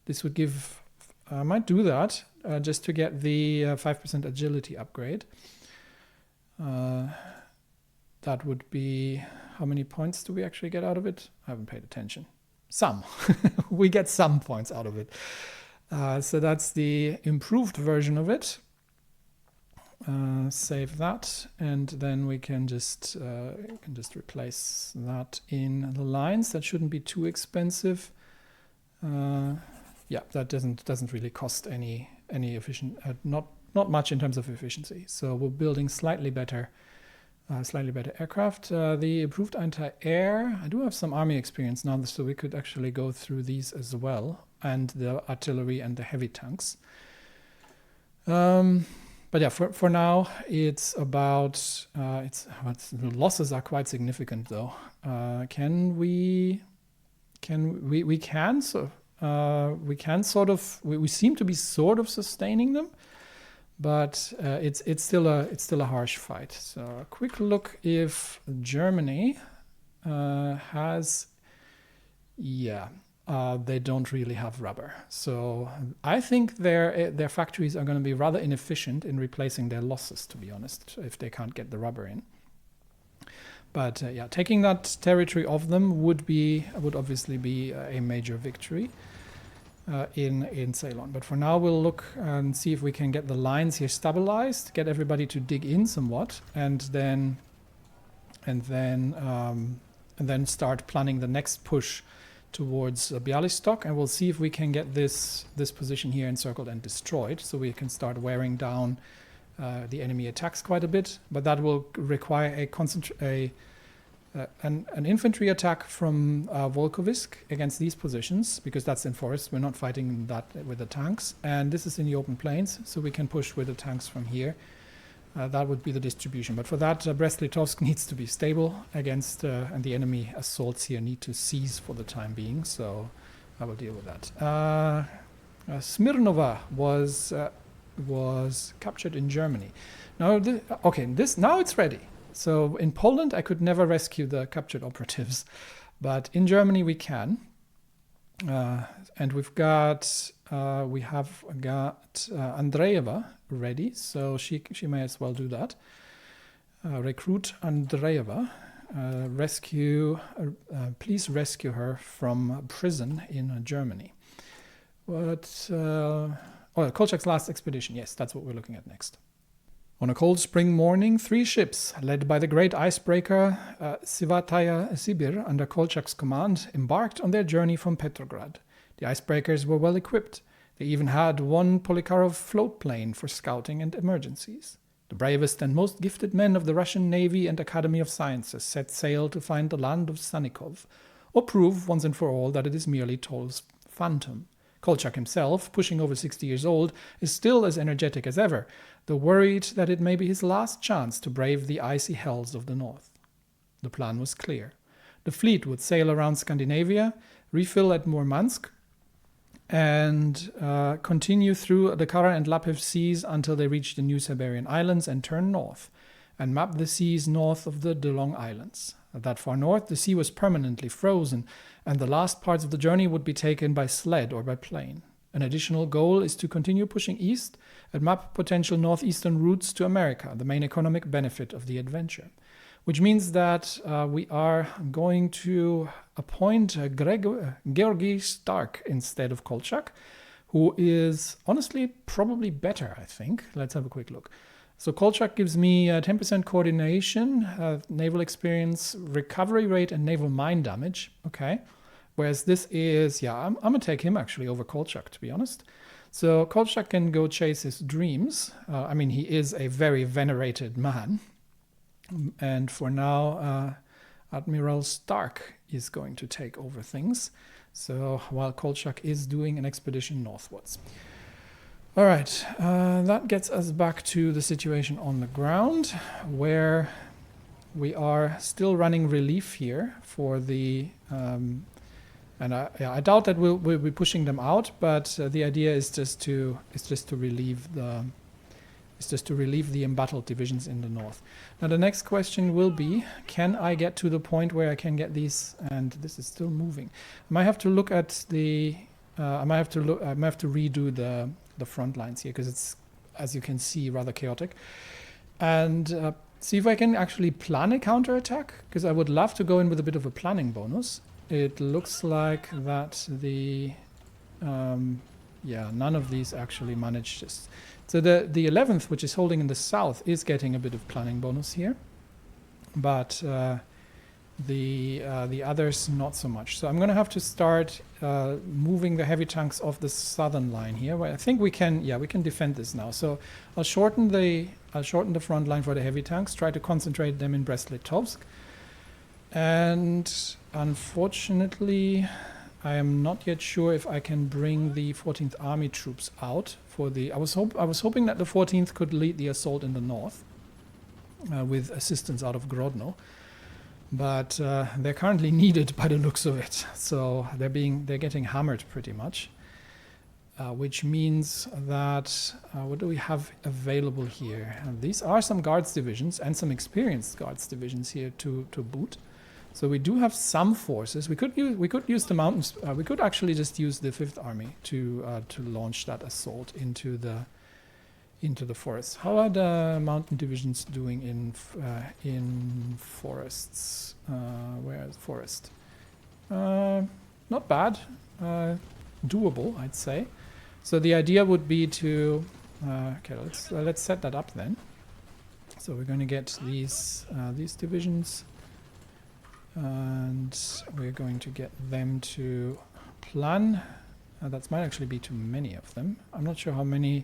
This would give. I might do that just to get the 5% agility upgrade. That would be, how many points do we actually get out of it? I haven't paid attention. Some. We get some points out of it. So that's the improved version of it. Save that, and then we can just replace that in the lines. That shouldn't be too expensive. Yeah, that doesn't really cost any efficient, not much in terms of efficiency. So we're building slightly better aircraft. The improved anti-air, I do have some army experience now, so we could actually go through these as well, and the artillery and the heavy tanks. But yeah, for now, it's about, the losses are quite significant though. We seem to be sort of sustaining them, but it's still a harsh fight. So a quick look if Germany has, they don't really have rubber. So I think their factories are going to be rather inefficient in replacing their losses, to be honest, if they can't get the rubber in. But yeah, taking that territory of them would obviously be a major victory in Ceylon. But for now, we'll look and see if we can get the lines here stabilized, get everybody to dig in somewhat, and then start planning the next push towards Bialystok, and we'll see if we can get this position here encircled and destroyed, so we can start wearing down the enemy attacks quite a bit. But that will require an infantry attack from Volkovisk against these positions, because that's in forest. We're not fighting that with the tanks, and this is in the open plains, so we can push with the tanks from here. That would be the distribution. But for that, Brest-Litovsk needs to be stable against, and the enemy assaults here need to cease for the time being. So I will deal with that. Smirnova was captured in Germany. Now, now it's ready. So in Poland, I could never rescue the captured operatives, but in Germany we can. And we have got Andreeva ready, so she may as well do that. Recruit Andreeva. Please rescue her from prison in Germany. Kolchak's last expedition. Yes, that's what we're looking at next. On a cold spring morning, 3 ships, led by the great icebreaker Sivataya Sibir under Kolchak's command, embarked on their journey from Petrograd. The icebreakers were well equipped. They even had one Polikarov float plane for scouting and emergencies. The bravest and most gifted men of the Russian Navy and Academy of Sciences set sail to find the land of Sanikov, or prove once and for all that it is merely Toll's phantom. Kolchak himself, pushing over 60 years old, is still as energetic as ever, though worried that it may be his last chance to brave the icy hells of the north. The plan was clear. The fleet would sail around Scandinavia, refill at Murmansk, and continue through the Kara and Laptev seas until they reached the New Siberian Islands and turn north, and map the seas north of the Delong Islands. At that far north, the sea was permanently frozen, and the last parts of the journey would be taken by sled or by plane. An additional goal is to continue pushing east and map potential northeastern routes to America, the main economic benefit of the adventure. Which means that we are going to appoint Georgy Stark instead of Kolchak, who is honestly probably better, I think. Let's have a quick look. So Kolchak gives me 10% coordination, naval experience, recovery rate, and naval mine damage. Okay. Whereas this is, I'm going to take him actually over Kolchak, to be honest. So Kolchak can go chase his dreams. He is a very venerated man. And for now, Admiral Stark is going to take over things. So while Kolchak is doing an expedition northwards. All right, that gets us back to the situation on the ground, where we are still running relief here for the... and I doubt that we'll be pushing them out, but the idea is just to relieve the embattled divisions in the north. Now the next question will be: can I get to the point where I can get these? And this is still moving. I might have to look at the. I might have to redo the front lines here, because it's, as you can see, rather chaotic. And see if I can actually plan a counterattack, because I would love to go in with a bit of a planning bonus. It looks like that the none of these actually managed this. So the 11th, which is holding in the south, is getting a bit of planning bonus here, but the others not so much. So I'm going to have to start moving the heavy tanks off the southern line here, where I think we can defend this now. So I'll shorten the front line for the heavy tanks, try to concentrate them in Brest-Litovsk, and unfortunately I am not yet sure if I can bring the 14th Army troops out for the... I was hoping that the 14th could lead the assault in the north with assistance out of Grodno, but they're currently needed by the looks of it. So they're getting hammered pretty much, which means that what do we have available here? And these are some guards divisions and some experienced guards divisions here to boot. So we do have some forces. We could use the mountains. We could actually just use the 5th Army to launch that assault into the forests. How are the mountain divisions doing in forests? Where is forest? Not bad. Doable, I'd say. So the idea would be to okay. Let's set that up then. So we're going to get these divisions. And we're going to get them to plan. That might actually be too many of them. I'm not sure how many.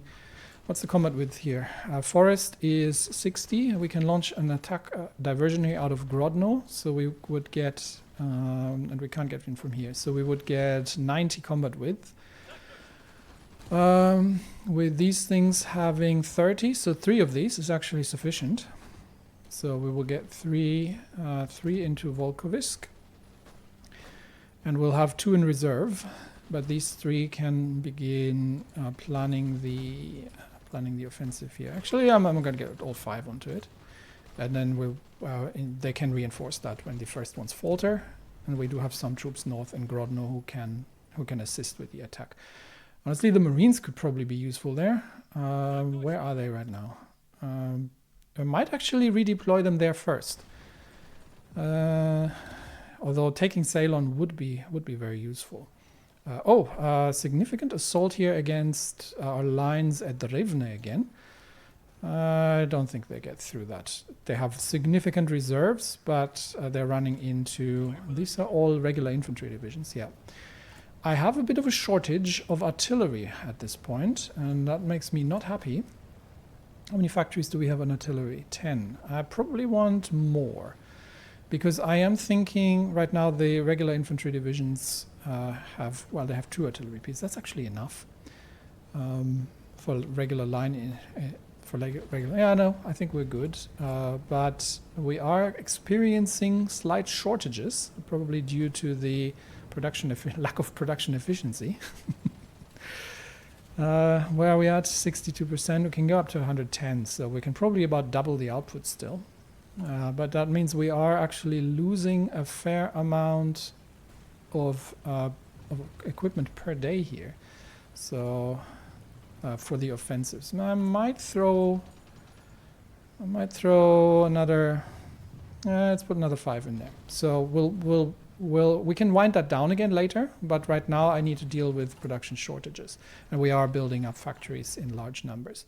What's the combat width here? Forest is 60. We can launch an attack diversion here out of Grodno. So we would get, and we can't get in from here. So we would get 90 combat width. With these things having 30, so 3 of these is actually sufficient. So we will get 3 into Volkovisk, and we'll have 2 in reserve. But these 3 can begin planning the offensive here. Actually, I'm going to get all 5 onto it, and then they can reinforce that when the first ones falter. And we do have some troops north in Grodno who can assist with the attack. Honestly, the Marines could probably be useful there. Where are they right now? I might actually redeploy them there first. Although taking Ceylon would be very useful. Significant assault here against our lines at Rivne again. I don't think they get through that. They have significant reserves, but they're running into... These are all regular infantry divisions, yeah. I have a bit of a shortage of artillery at this point, and that makes me not happy. How many factories do we have on artillery? 10. I probably want more, because I am thinking right now the regular infantry divisions they have 2 artillery pieces. That's actually enough for regular line. I think we're good. But we are experiencing slight shortages, probably due to the lack of production efficiency. Where are we at? 62%. We can go up to 110, so we can probably about double the output still. But that means we are actually losing a fair amount of equipment per day here. So for the offensives, now I might throw another. Let's put another 5 in there. So we can wind that down again later, but right now I need to deal with production shortages, and we are building up factories in large numbers.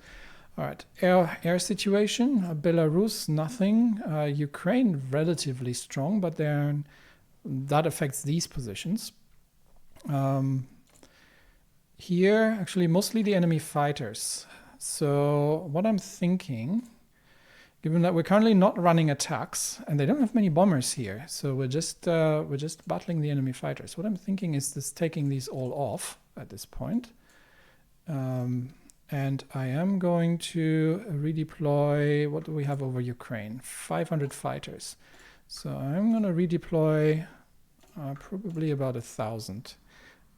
All right, air situation, Belarus, nothing. Ukraine, relatively strong, but that affects these positions. Here, actually, mostly the enemy fighters. So what I'm thinking Given that we're currently not running attacks, and they don't have many bombers here, so we're just battling the enemy fighters. What I'm thinking is this taking these all off at this point. And I am going to redeploy, what do we have over Ukraine? 500 fighters. So I'm going to redeploy probably about 1,000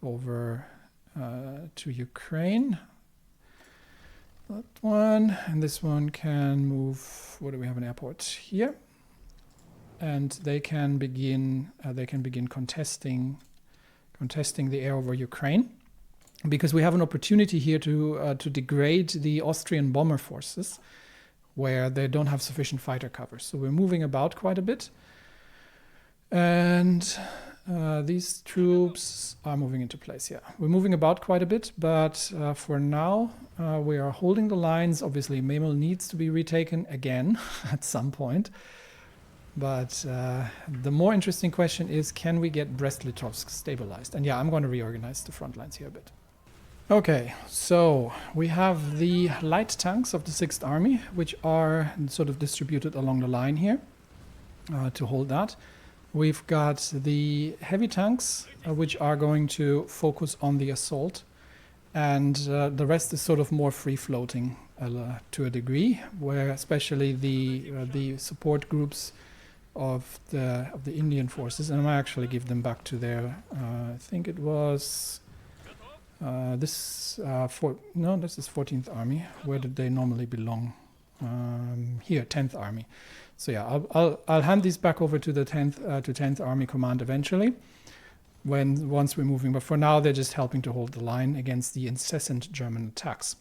over to Ukraine. That one, and this one can move. What do we have an airport here? And they can begin contesting the air over Ukraine, because we have an opportunity here to degrade the Austrian bomber forces, where they don't have sufficient fighter cover. So we're moving about quite a bit, and these troops are moving into place. Yeah, we're moving about quite a bit, but for now we are holding the lines. Obviously, Memel needs to be retaken again at some point. But the more interesting question is, can we get Brest-Litovsk stabilized? And yeah, I'm going to reorganize the front lines here a bit. Okay, so we have the light tanks of the 6th Army, which are sort of distributed along the line here to hold that. We've got the heavy tanks, which are going to focus on the assault, and the rest is sort of more free-floating to a degree, where especially the support groups of the Indian forces, and I might actually give them back to their, I think it was this is 14th Army. Where did they normally belong? Here, 10th Army. So yeah, I'll hand these back over to the 10th Army Command eventually, once we're moving. But for now, they're just helping to hold the line against the incessant German attacks.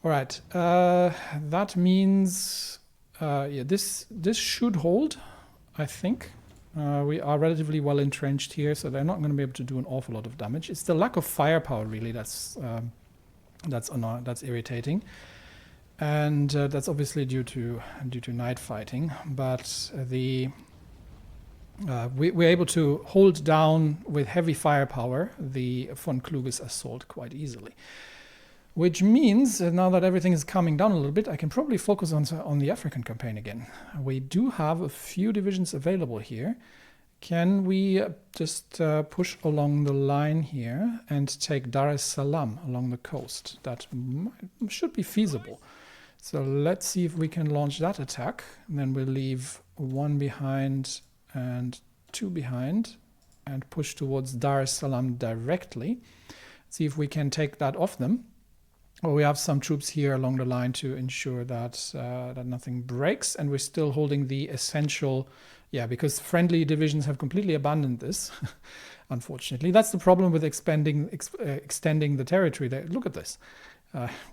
All right, that means yeah, this should hold, I think. We are relatively well entrenched here, so they're not going to be able to do an awful lot of damage. It's the lack of firepower, really, that's irritating. And that's obviously due to night fighting, but we're able to hold down with heavy firepower the von Kluge's assault quite easily. Which means now that everything is calming down a little bit, I can probably focus on the African campaign again. We do have a few divisions available here. Can we just push along the line here and take Dar es Salaam along the coast? That should be feasible. So let's see if we can launch that attack. And then we'll leave 1 behind and 2 behind and push towards Dar es Salaam directly. See if we can take that off them. Well, we have some troops here along the line to ensure that that nothing breaks, and we're still holding the essential, yeah, because friendly divisions have completely abandoned this, unfortunately. That's the problem with extending the territory there. Look at this.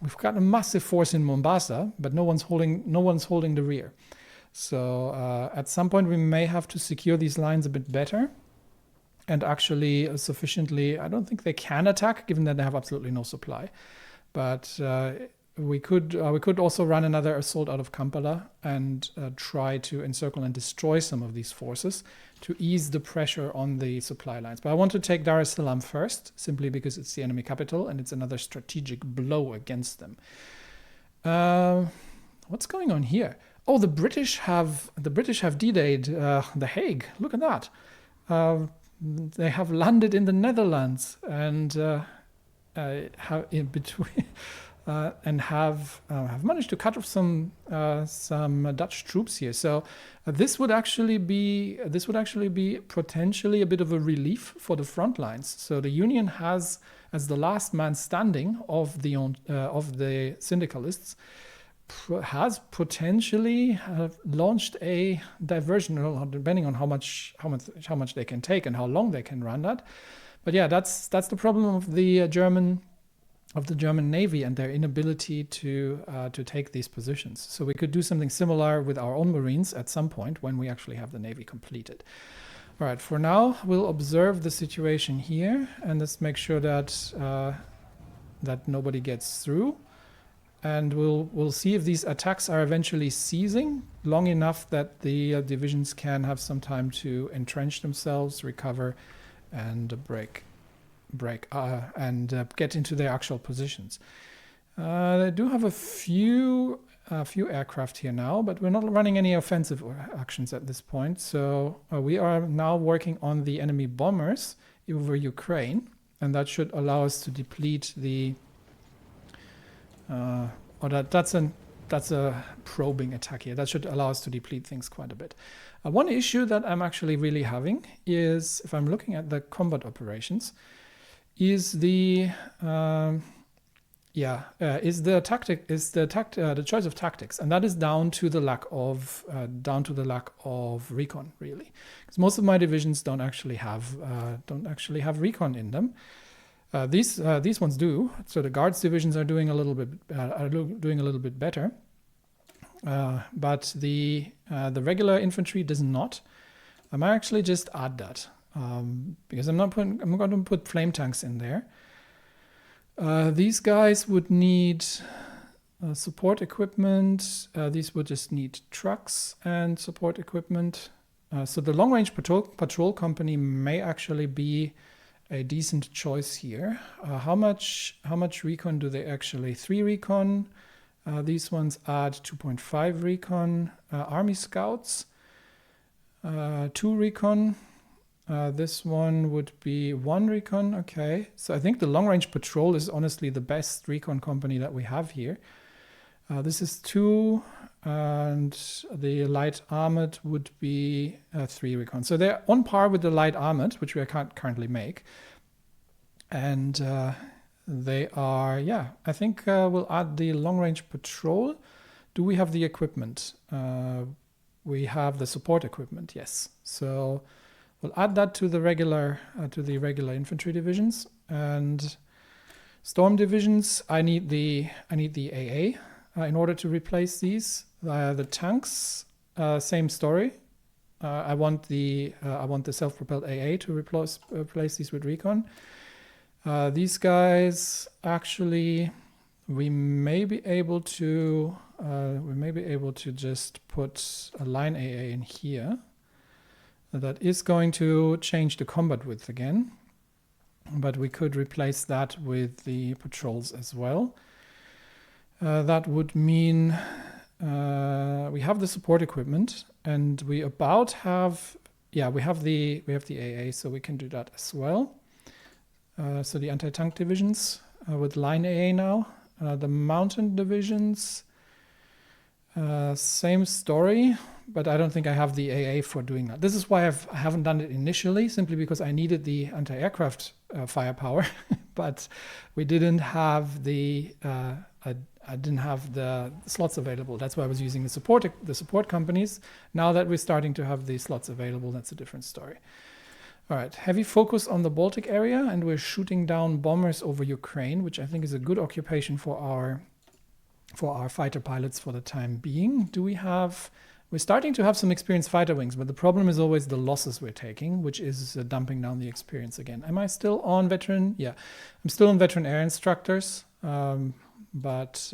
We've got a massive force in Mombasa, but no one's holding the rear. So at some point we may have to secure these lines a bit better, and actually sufficiently. I don't think they can attack, given that they have absolutely no supply. But we could also run another assault out of Kampala and try to encircle and destroy some of these forces to ease the pressure on the supply lines. But I want to take Dar es Salaam first, simply because it's the enemy capital and it's another strategic blow against them. What's going on here? Oh, the British have D-Day'd The Hague. Look at that. They have landed in the Netherlands and have in between. And have managed to cut off some Dutch troops here. So this would actually be potentially a bit of a relief for the front lines. So the Union has, as the last man standing of the syndicalists, has potentially launched a diversion, depending on how much they can take and how long they can run that. But yeah, that's the problem of the German Navy and their inability to take these positions. So we could do something similar with our own Marines at some point when we actually have the Navy completed. All right, for now, we'll observe the situation here and let's make sure that that nobody gets through. And we'll see if these attacks are eventually ceasing long enough that the divisions can have some time to entrench themselves, recover, and and get into their actual positions. They do have a few a few aircraft here now, but we're not running any offensive actions at this point. So we are now working on the enemy bombers over Ukraine, and that should allow us to deplete the... that's a probing attack here. That should allow us to deplete things quite a bit. One issue that I'm actually really having is, if I'm looking at the combat operations, is the the choice of tactics, and that is down to the lack of recon, really, because most of my divisions don't actually have recon in them. These ones do. So the guards divisions are doing a little bit better, but the regular infantry does not. I might actually just add that because I'm going to put flame tanks in there. These guys would need support equipment. These would just need trucks and support equipment. So the long-range patrol company may actually be a decent choice here. How much recon do they actually? 3 recon. These ones add 2.5 recon. Army scouts, 2 recon. This one would be 1 recon. Okay, so I think the long-range patrol is honestly the best recon company that we have here. This is 2, and the light armored would be 3 recon. So they're on par with the light armored, which we can't currently make. And they are, I think we'll add the long-range patrol. Do we have the equipment? We have the support equipment, yes. So we'll add that to the regular infantry divisions. And storm divisions, I need the AA in order to replace these. The tanks, same story. I want the self-propelled AA to replace these with recon. These guys, actually, we may be able to just put a line AA in here. That is going to change the combat width again, but we could replace that with the patrols as well. That would mean we have the support equipment, and we about have we have the AA, so we can do that as well. So the anti-tank divisions with line AA now. The mountain divisions, same story, but I don't think I have the AA for doing that. This is why I haven't done it initially, simply because I needed the anti-aircraft firepower, but we didn't have I didn't have the slots available. That's why I was using the support companies. Now that we're starting to have the slots available, that's a different story. All right, heavy focus on the Baltic area, and we're shooting down bombers over Ukraine, which I think is a good occupation for our fighter pilots for the time being. We're starting to have some experienced fighter wings, but the problem is always the losses we're taking, which is dumping down the experience again. Am I still on veteran? Yeah, I'm still on veteran air instructors, but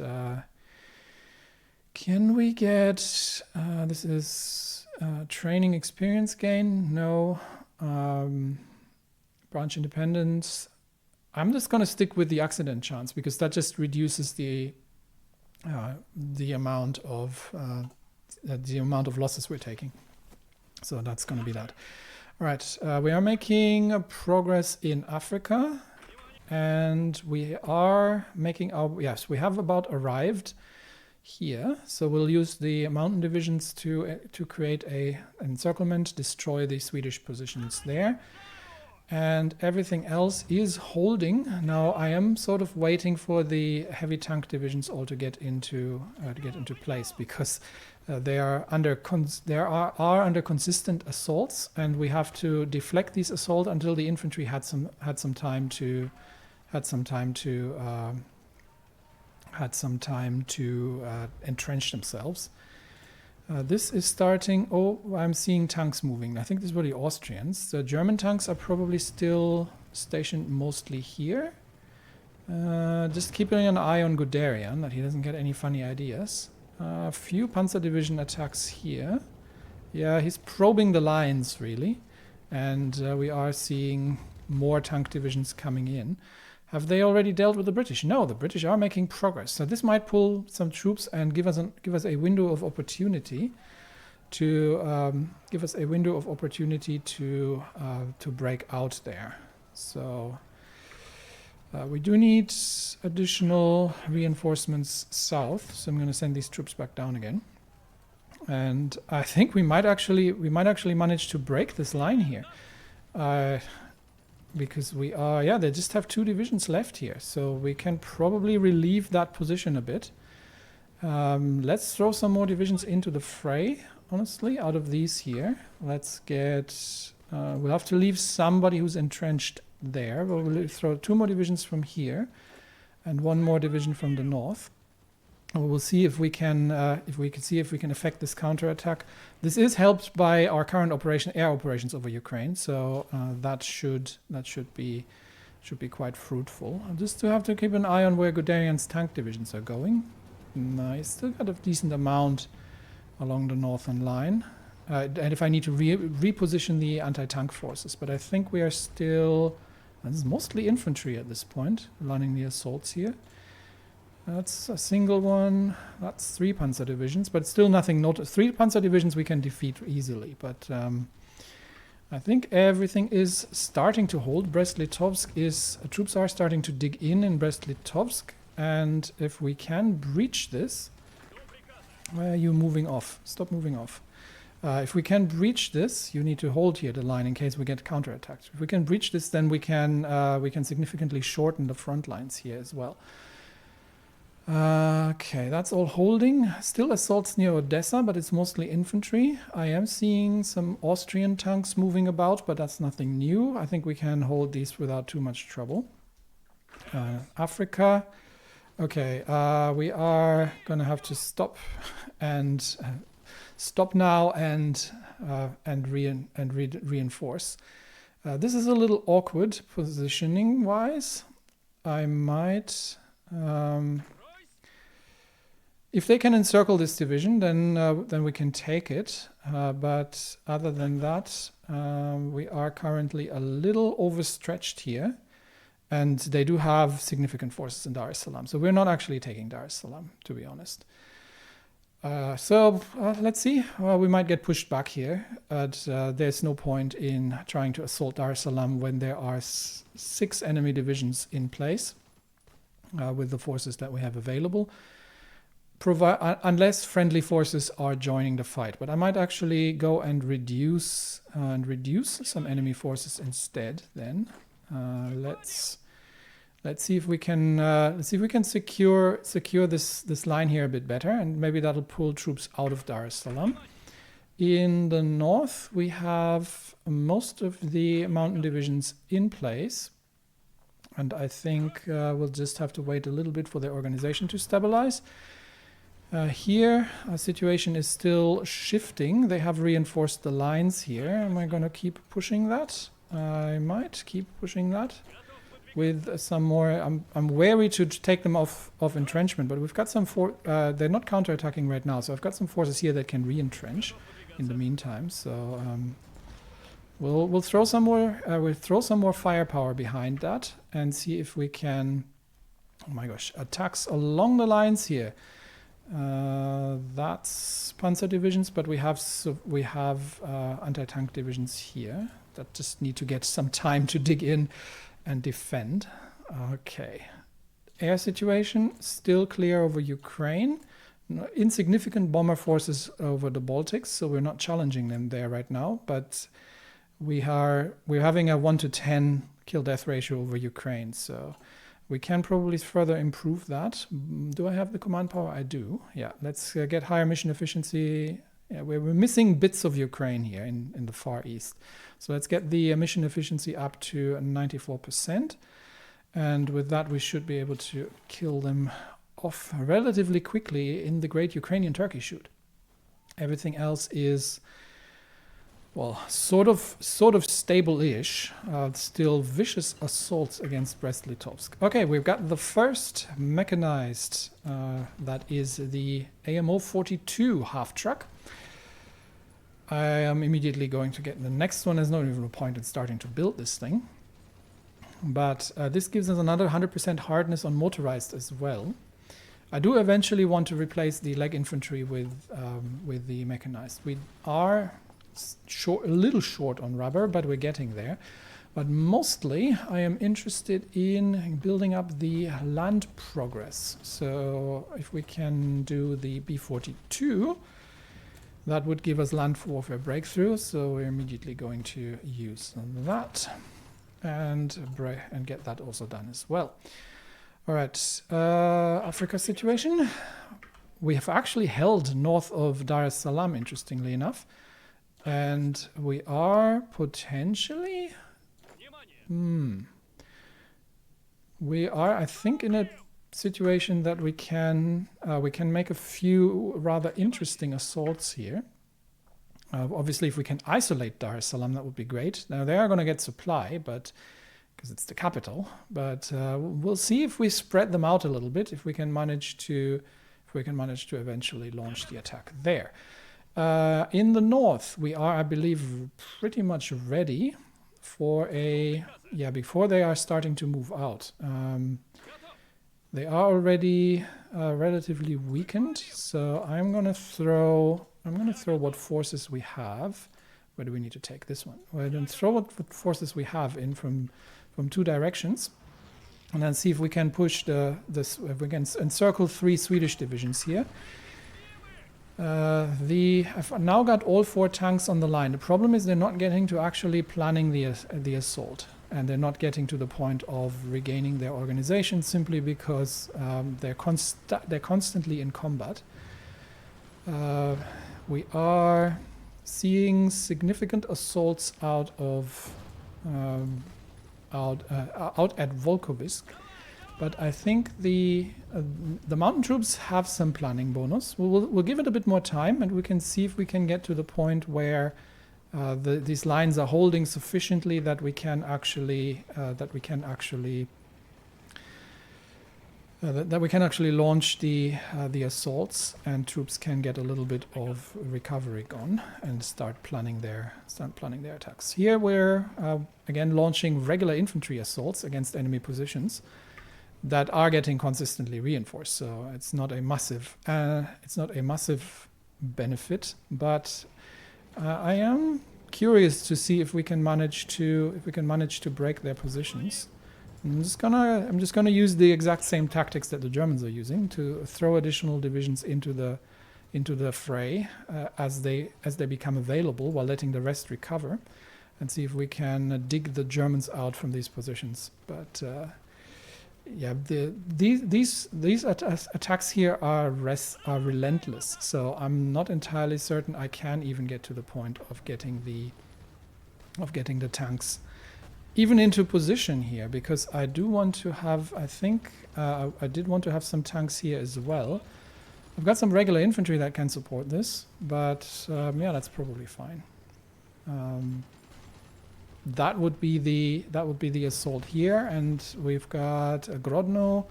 can we get, this is training experience gain? No. Branch independence. I'm just going to stick with the accident chance because that just reduces the amount of losses we're taking. So that's going to be that. All right, we are making progress in Africa, and we are making we have about arrived here. So we'll use the mountain divisions to create an encirclement, destroy the Swedish positions there, and everything else is holding. Now I am sort of waiting for the heavy tank divisions all to get into place, because they are under consistent assaults, and we have to deflect these assaults until the infantry had some time to entrench themselves. This is starting. Oh, I'm seeing tanks moving. I think these were the Austrians. The German tanks are probably still stationed mostly here. Just keeping an eye on Guderian, that he doesn't get any funny ideas. A few Panzer Division attacks here. Yeah, he's probing the lines, really. And we are seeing more tank divisions coming in. Have they already dealt with the British? No, the British are making progress. So this might pull some troops and give us a window of opportunity to break out there. So we do need additional reinforcements south. So I'm going to send these troops back down again. And I think we might actually manage to break this line here. Because they just have 2 divisions left here, so we can probably relieve that position a bit. Let's throw some more divisions into the fray, honestly, out of these here. Let's get... we'll have to leave somebody who's entrenched there. We'll throw 2 more divisions from here and 1 more division from the north. We'll see if we can affect this counterattack. This is helped by our current air operations over Ukraine, so that should be quite fruitful. I just have to keep an eye on where Guderian's tank divisions are going. I still got a decent amount along the northern line, and if I need to reposition the anti-tank forces, but I think we are still. This is mostly infantry at this point, running the assaults here. That's a single one. That's 3 Panzer divisions, but still nothing. 3 Panzer divisions we can defeat easily, but I think everything is starting to hold. Brest-Litovsk troops are starting to dig in Brest-Litovsk, and if we can breach this, why are you moving off? Stop moving off. If we can breach this, you need to hold here the line in case we get counterattacked. If we can breach this, then we can significantly shorten the front lines here as well. Okay, that's all holding. Still assaults near Odessa, but it's mostly infantry. I am seeing some Austrian tanks moving about, but that's nothing new. I think we can hold these without too much trouble. Africa. Okay, we are going to have to stop now and reinforce. This is a little awkward positioning-wise. I might... if they can encircle this division, then we can take it. But other than that, we are currently a little overstretched here. And they do have significant forces in Dar es Salaam. So we're not actually taking Dar es Salaam, to be honest. So let's see. Well, we might get pushed back here. But there's no point in trying to assault Dar es Salaam when there are 6 enemy divisions in place with the forces that we have available. Unless friendly forces are joining the fight. But I might actually go and reduce some enemy forces instead then. Let's see if we can secure this line here a bit better, and maybe that'll pull troops out of Dar es Salaam. In the north, we have most of the mountain divisions in place, and I think we'll just have to wait a little bit for their organization to stabilize. Here, our situation is still shifting. They have reinforced the lines here. Am I going to keep pushing that? I might keep pushing that with some more. I'm wary to take them off entrenchment, but we've got some they're not counterattacking right now, so I've got some forces here that can re-entrench in the meantime. So we'll throw some more firepower behind that and see if we can. Oh my gosh! Attacks along the lines here. That's Panzer divisions, but we have anti-tank divisions here that just need to get some time to dig in and defend. Okay, air situation still clear over Ukraine. Insignificant bomber forces over the Baltics, so we're not challenging them there right now. But we're having a 1-to-10 kill-death ratio over Ukraine, so. We can probably further improve that. Do I have the command power? I do. Yeah, let's get higher mission efficiency. Yeah, we're missing bits of Ukraine here in the Far East. So let's get the mission efficiency up to 94%. And with that, we should be able to kill them off relatively quickly in the Great Ukrainian Turkey Shoot. Everything else is... well, sort of stable-ish, still vicious assaults against Brest-Litovsk. Okay, we've got the first mechanized, that is the AMO-42 half-truck. I am immediately going to get the next one. There's not even a point in starting to build this thing. But this gives us another 100% hardness on motorized as well. I do eventually want to replace the leg infantry with the mechanized. We are a little short on rubber, but we're getting there. But mostly I am interested in building up the land progress. So if we can do the B-42, that would give us land warfare breakthrough. So we're immediately going to use that and get that also done as well. All right, Africa situation. We have actually held north of Dar es Salaam, interestingly enough. And we are potentially... We are, I think, in a situation that we can make a few rather interesting assaults here. Obviously, if we can isolate Dar es Salaam, that would be great. Now they are going to get supply, but because it's the capital. But we'll see if we spread them out a little bit. If we can manage to eventually launch the attack there. In the north, we are, I believe, pretty much ready for before they are starting to move out. They are already relatively weakened, so I'm gonna throw what forces we have. Where do we need to take this one? Well, then throw what forces we have in from two directions, and then see if we can push if we can encircle 3 Swedish divisions here. I've now got all 4 tanks on the line. The problem is they're not getting to actually planning the assault, and they're not getting to the point of regaining their organization simply because they're constantly in combat. We are seeing significant assaults out at Volkovisk. But I think the mountain troops have some planning bonus. We'll give it a bit more time, and we can see if we can get to the point where these lines are holding sufficiently that we can actually launch the assaults, and troops can get a little bit of recovery gone and start planning their attacks. Here we're again launching regular infantry assaults against enemy positions that are getting consistently reinforced. So it's not a massive benefit, but I am curious to see if we can manage to break their positions. I'm just gonna use the exact same tactics that the Germans are using to throw additional divisions into the fray as they become available, while letting the rest recover, and see if we can dig the Germans out from these positions. But yeah, these attacks here are relentless. So I'm not entirely certain I can even get to the point of getting the tanks even into position here, because I do want to have, I think I did want to have some tanks here as well. I've got some regular infantry that can support this, but yeah, that's probably fine. That would be the assault here, and we've got Grodno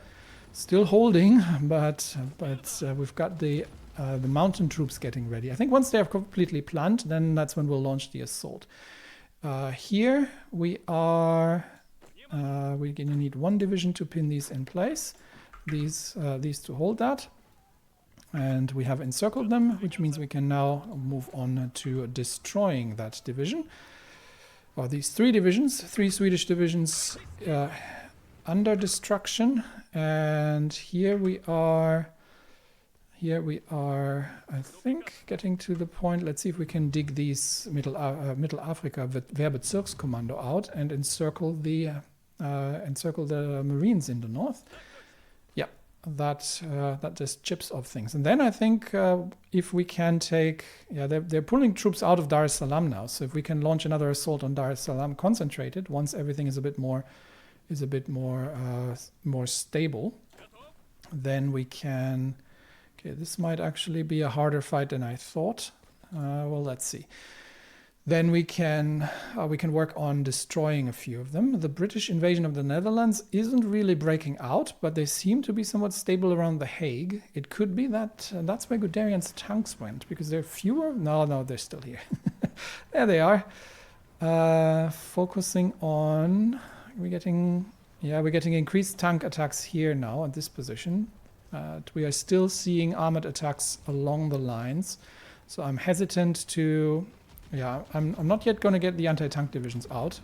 still holding, but we've got the mountain troops getting ready. I think once they are completely planned, then that's when we'll launch the assault. Here we're going to need 1 division to pin these in place, these to hold that, and we have encircled them, which means we can now move on to destroying that division. Well, these 3 divisions, 3 Swedish divisions under destruction, and here we are, I think, getting to the point. Let's see if we can dig these Middle Africa Wehrbezirkskommando out and encircle the Marines in the north. Yeah, that just chips off things. And then I think if we can take, they're pulling troops out of Dar es Salaam now. So if we can launch another assault on Dar es Salaam concentrated, once everything is a bit more stable, then we can. Okay, this might actually be a harder fight than I thought. Well, let's see. Then we can work on destroying a few of them. The British invasion of the Netherlands isn't really breaking out, but they seem to be somewhat stable around The Hague. It could be that that's where Guderian's tanks went, because there are fewer. No, they're still here. There they are. Focusing on we're getting increased tank attacks here now at this position. We are still seeing armored attacks along the lines, so I'm hesitant to. Yeah, I'm not yet going to get the anti-tank divisions out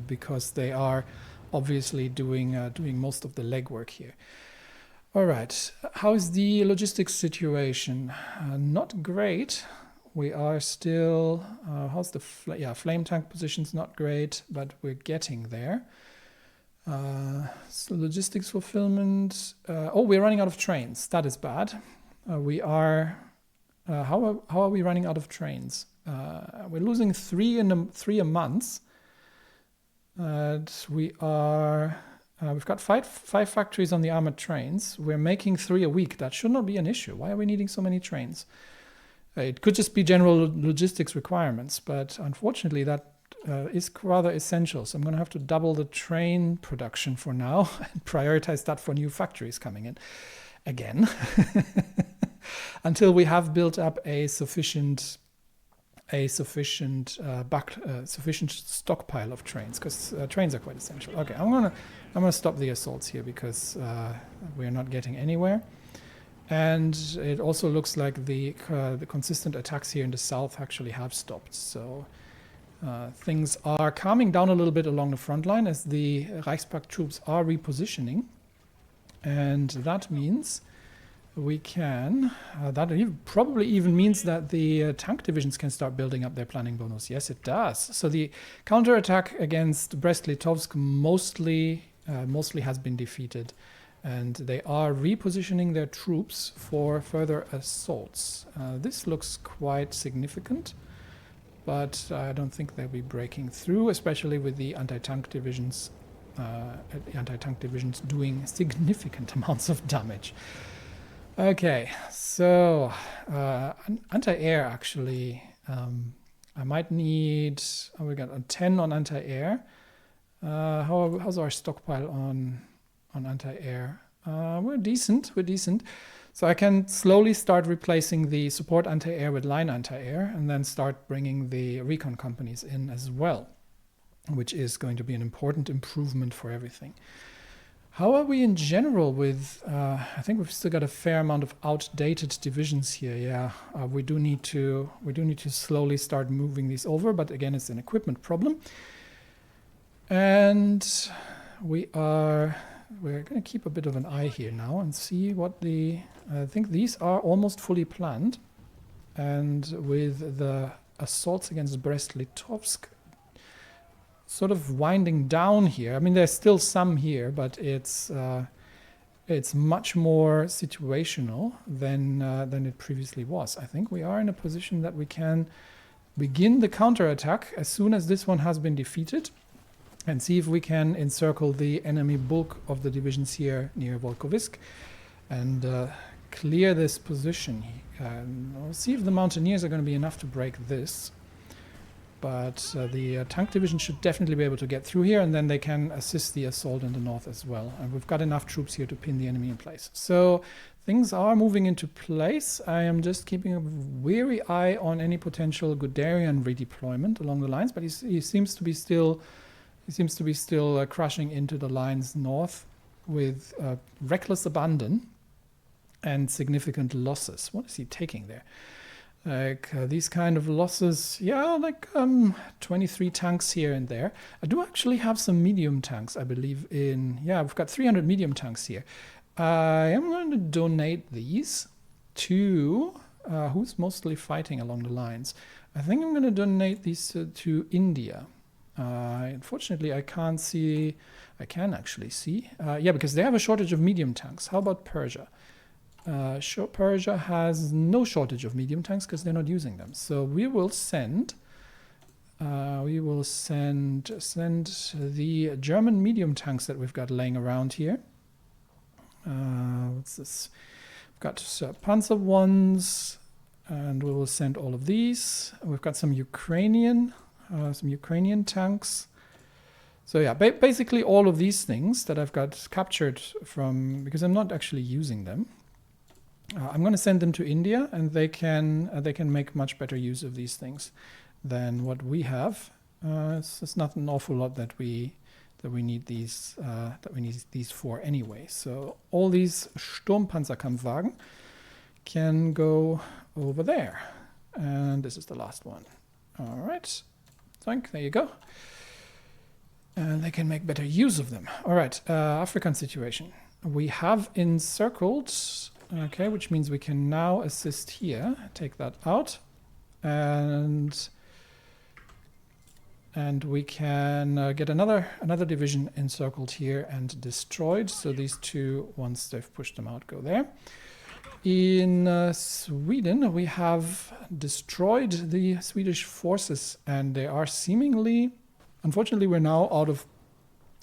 because they are obviously doing most of the legwork here. All right, how is the logistics situation? Not great. We are still, how's the, flame tank position's not great, but we're getting there. So logistics fulfillment, we're running out of trains. That is bad. We are, how are we running out of trains? We're losing three a month. We are, we've got five factories on the armored trains. We're making 3 a week. That should not be an issue. Why are we needing so many trains? It could just be general logistics requirements, but unfortunately that is rather essential. So I'm going to have to double the train production for now and prioritize that for new factories coming in again until we have built up a sufficient stockpile of trains, because trains are quite essential. Okay, I'm gonna stop the assaults here because we're not getting anywhere. And it also looks like the consistent attacks here in the south actually have stopped. So things are calming down a little bit along the front line as the Reichspakt troops are repositioning. And that means we can, probably even means that the tank divisions can start building up their planning bonus. Yes, it does. So the counterattack against Brest-Litovsk mostly has been defeated. And they are repositioning their troops for further assaults. This looks quite significant, but I don't think they'll be breaking through, especially with the anti-tank divisions. Doing significant amounts of damage. Okay, so anti-air actually. I might need. Oh, we got a 10 on anti-air. How's our stockpile on anti-air? We're decent. So I can slowly start replacing the support anti-air with line anti-air and then start bringing the recon companies in as well, which is going to be an important improvement for everything. How are we in general with, I think we've still got a fair amount of outdated divisions here. Yeah, we do need to slowly start moving these over, but again, it's an equipment problem. And we're going to keep a bit of an eye here now and see what I think these are almost fully planned. And with the assaults against Brest-Litovsk sort of winding down here. I mean, there's still some here, but it's much more situational than it previously was. I think we are in a position that we can begin the counterattack as soon as this one has been defeated, and see if we can encircle the enemy bulk of the divisions here near Volkovisk and clear this position. We'll see if the Mountaineers are going to be enough to break this. But the tank division should definitely be able to get through here, and then they can assist the assault in the north as well. And we've got enough troops here to pin the enemy in place. So things are moving into place. I am just keeping a wary eye on any potential Guderian redeployment along the lines, but he seems to be still crashing into the lines north with reckless abandon and significant losses. What is he taking there? Like these kind of losses, yeah, like 23 tanks here and there. I do actually have some medium tanks, I believe we've got 300 medium tanks here. I am going to donate these to, who's mostly fighting along the lines? I think I'm going to donate these to India. Unfortunately, I can actually see. Yeah, because they have a shortage of medium tanks. How about Persia? Persia has no shortage of medium tanks because they're not using them. So we will send the German medium tanks that we've got laying around here. What's this? We've got Panzer ones, and we will send all of these. We've got some Ukrainian tanks. So yeah, basically all of these things that I've got captured from, because I'm not actually using them. I'm going to send them to India, and they can make much better use of these things than what we have. It's not an awful lot that we need these for anyway. So all these Sturmpanzerkampfwagen can go over there, and this is the last one. All right, there you go. And they can make better use of them. All right, African situation. We have encircled, okay, which means we can now assist here. Take that out, and we can get another division encircled here and destroyed. So these two, once they've pushed them out, go there. In Sweden, we have destroyed the Swedish forces, and they are seemingly, unfortunately, we're now out of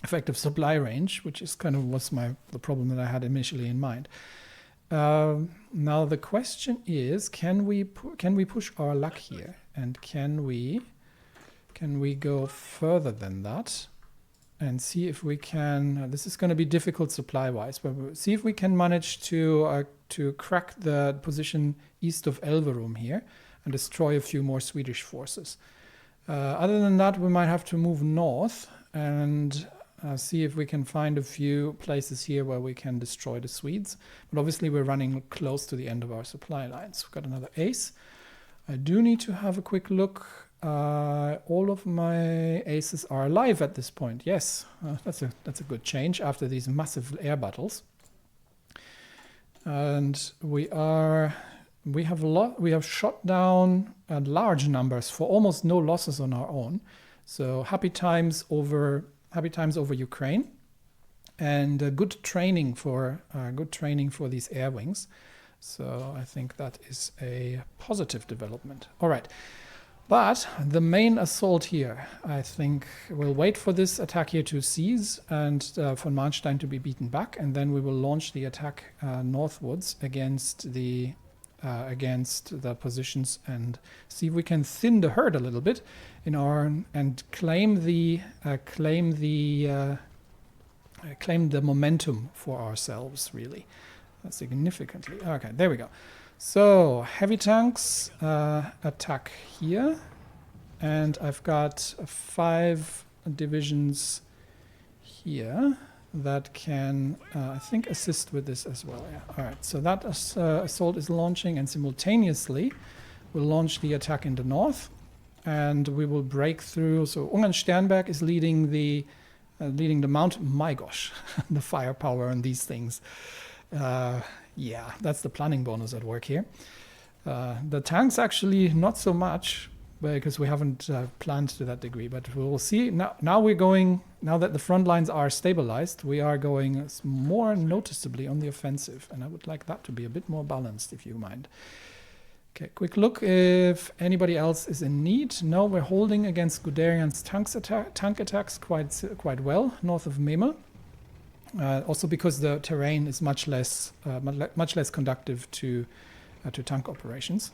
effective supply range, which is kind of the problem that I had initially in mind. Now the question is, can we push our luck here, and can we go further than that and see if we can? This is going to be difficult supply-wise, but we'll see if we can manage to crack the position east of Elverum here and destroy a few more Swedish forces. Other than that, we might have to move north and see if we can find a few places here where we can destroy the Swedes. But obviously we're running close to the end of our supply lines. We've got another ace. I do need to have a quick look. All of my aces are alive at this point. Yes, that's a good change after these massive air battles. And we have shot down large numbers for almost no losses on our own. So happy times over Ukraine, and good training for these air wings. So I think that is a positive development. All right. But the main assault here, I think we'll wait for this attack here to cease and von Manstein to be beaten back, and then we will launch the attack northwards against the positions and see if we can thin the herd a little bit and claim the momentum for ourselves, really, significantly. Okay, there we go. So heavy tanks attack here, and I've got 5 divisions here that can, I think, assist with this as well. Yeah. All right, so that assault is launching, and simultaneously we'll launch the attack in the north, and we will break through. So Ungarn Sternberg is leading the mount. My gosh, the firepower on these things. Yeah, that's the planning bonus at work here. The tanks actually not so much, because we haven't planned to that degree, but we will see. Now that the front lines are stabilized, we are going more noticeably on the offensive, and I would like that to be a bit more balanced, if you mind. Okay, quick look if anybody else is in need. No, we're holding against Guderian's tank attacks quite well north of Meme. Also because the terrain is much less conducive to tank operations.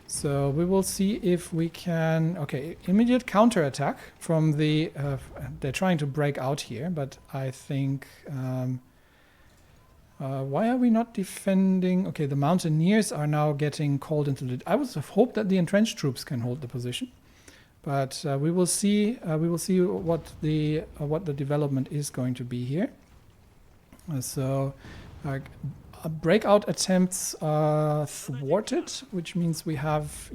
So we will see if we can. Okay, immediate counterattack from the. They're trying to break out here, but I think. Why are we not defending? Okay, the mountaineers are now getting called into the. I would have hoped that the entrenched troops can hold the position, but we will see. We will see what the development is going to be here. So breakout attempts are thwarted, which means we have,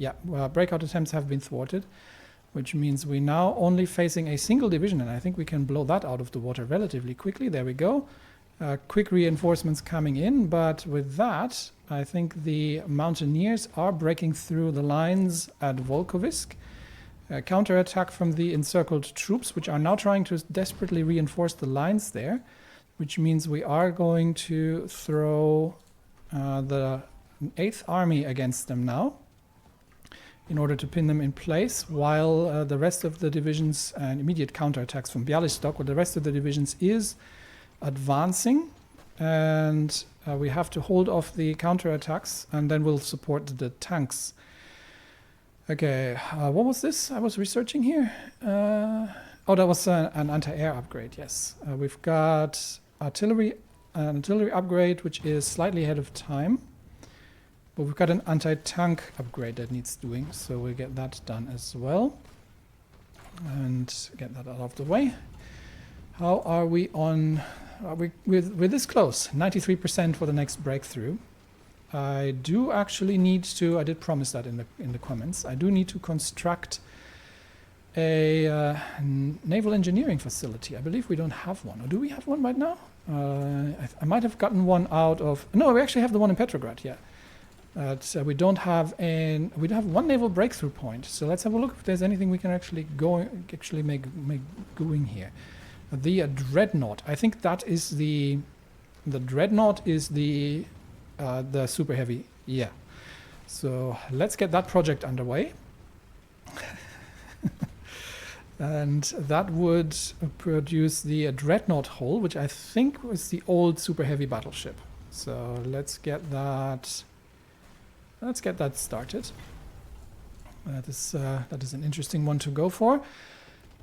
breakout attempts have been thwarted, which means we're now only facing a single division, and I think we can blow that out of the water relatively quickly. There we go. Quick reinforcements coming in, but with that, I think the mountaineers are breaking through the lines at Volkovisk. Counterattack from the encircled troops, which are now trying to desperately reinforce the lines there, which means we are going to throw the 8th Army against them now in order to pin them in place, while the rest of the divisions and immediate counterattacks from Bialystok, while the rest of the divisions is advancing, and we have to hold off the counterattacks, and then we'll support the tanks. Okay, what was this I was researching here? Oh, that was an anti-air upgrade, yes. We've got an artillery upgrade, which is slightly ahead of time. But we've got an anti-tank upgrade that needs doing, so we'll get that done as well. and get that out of the way. How are we on? We're this close, 93% for the next breakthrough. I do actually need to, I did promise that in the comments, I do need to construct a naval engineering facility. I believe we don't have one. Or do we have one right now? I might have gotten one out of, no, we actually have the one in Petrograd, yeah. So we don't have we have one naval breakthrough point. So let's have a look if there's anything we can actually make going here. The dreadnought. I think that is the dreadnought is the super heavy. Yeah. So let's get that project underway. And that would produce the dreadnought hull, which I think was the old super heavy battleship. So let's get that started. That is an interesting one to go for.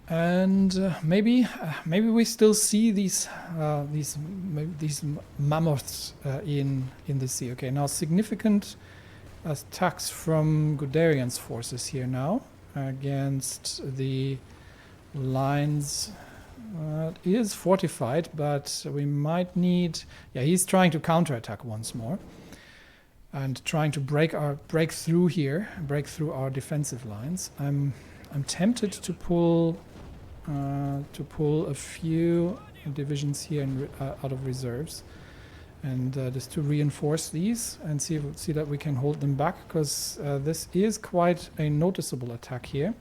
And maybe we still see these mammoths in the sea. Okay, now significant attacks from Guderian's forces here now against the lines. It is fortified, but we might need. Yeah, he's trying to counterattack once more and trying to break through our defensive lines. I'm tempted to pull a few divisions here out of reserves, and just to reinforce these and see that we can hold them back, because this is quite a noticeable attack here,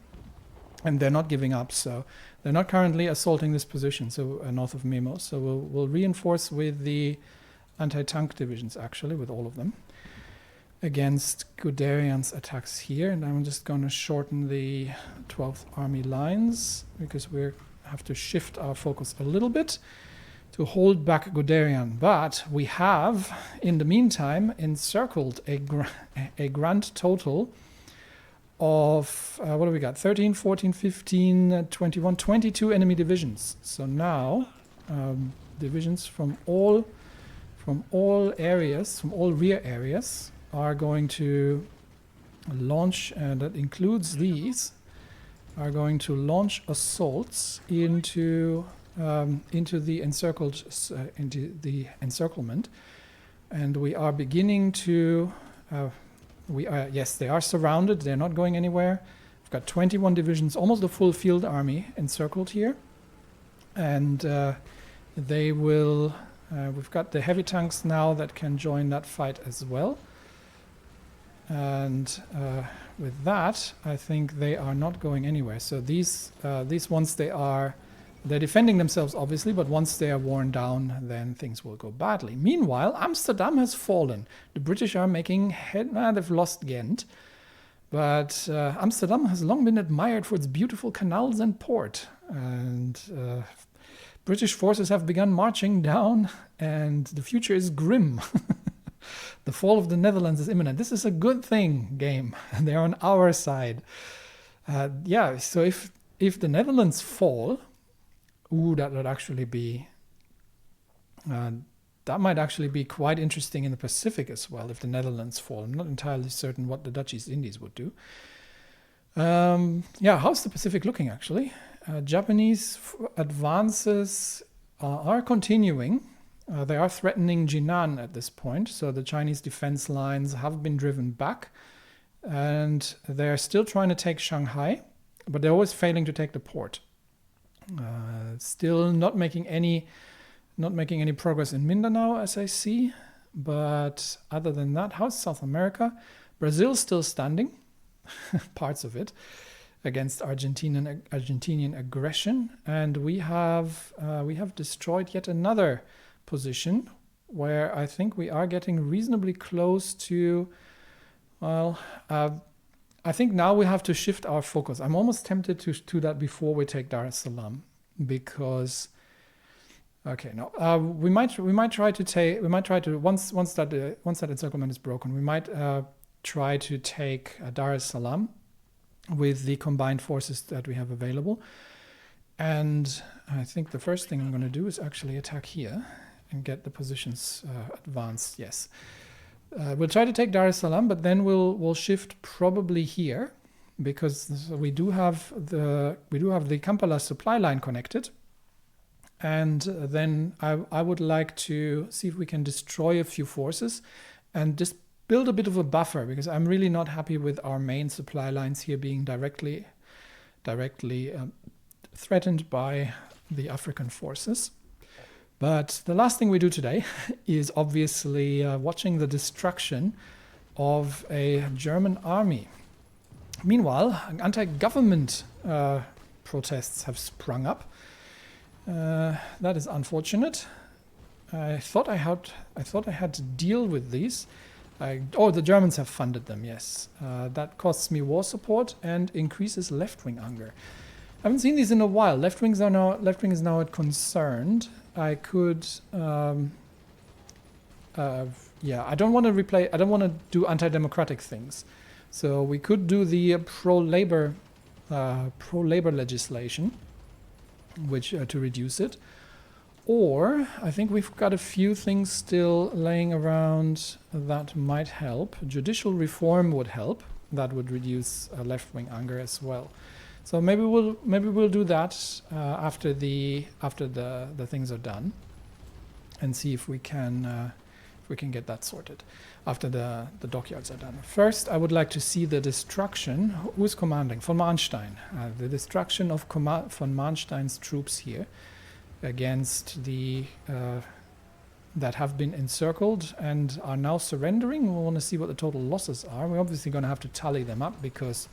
and they're not giving up. So they're not currently assaulting this position, so north of Memo. So we'll reinforce with the anti-tank divisions, actually, with all of them, against Guderian's attacks here. And I'm just going to shorten the 12th Army lines, because we have to shift our focus a little bit to hold back Guderian. But we have, in the meantime, encircled a grand total of, what do we got? 13, 14, 15, 21, 22 enemy divisions. So now, divisions from all areas, from all rear areas, are going to launch, and that includes these, are going to launch assaults into the encirclement, and we are beginning to. Yes, they are surrounded. They're not going anywhere. We've got 21 divisions, almost a full field army encircled here, and they will. We've got the heavy tanks now that can join that fight as well. And with that, I think they are not going anywhere. So these ones, they're defending themselves, obviously, but once they are worn down, then things will go badly. Meanwhile, Amsterdam has fallen. The British are making they've lost Ghent, but Amsterdam has long been admired for its beautiful canals and port. And British forces have begun marching down, and the future is grim. The fall of the Netherlands is imminent. This is a good thing, game. They're on our side. Yeah, so if the Netherlands fall, that would actually be... that might actually be quite interesting in the Pacific as well, if the Netherlands fall. I'm not entirely certain what the Dutch East Indies would do. Yeah, how's the Pacific looking, actually? Japanese advances are continuing. They are threatening Jinan at this point, so the Chinese defense lines have been driven back, and they're still trying to take Shanghai, but they're always failing to take the port. Still not making any progress in Mindanao, as I see. But other than that, how's South America? Brazil's still standing, parts of it, against Argentinian aggression, and we have destroyed yet another position where I think we are getting reasonably close to. Well, I think now we have to shift our focus. I'm almost tempted to do that before we take Dar es Salaam, because okay, no, we might try to once that encirclement is broken, we might try to take Dar es Salaam with the combined forces that we have available. And I think the first thing I'm going to do is actually attack here and get the positions advanced. Yes. We'll try to take Dar es Salaam, but then we'll shift probably here because we do have the Kampala supply line connected, and then I would like to see if we can destroy a few forces and just build a bit of a buffer, because I'm really not happy with our main supply lines here being directly threatened by the African forces. But the last thing we do today is obviously watching the destruction of a German army. Meanwhile, anti-government protests have sprung up. That is unfortunate. I thought I had to deal with these. The Germans have funded them. Yes, that costs me war support and increases left-wing anger. I haven't seen these in a while. Left-wing is now concerned. I could. I don't want to replay. I don't want to do anti-democratic things. So we could do the pro-labor legislation, which to reduce it. Or I think we've got a few things still laying around that might help. Judicial reform would help. That would reduce left-wing anger as well. So maybe we'll do that after the things are done, and see if we can get that sorted after the dockyards are done. First, I would like to see the destruction. Who's commanding? Von Manstein. The destruction of von Manstein's troops here against the that have been encircled and are now surrendering. We want to see what the total losses are. We're obviously going to have to tally them up because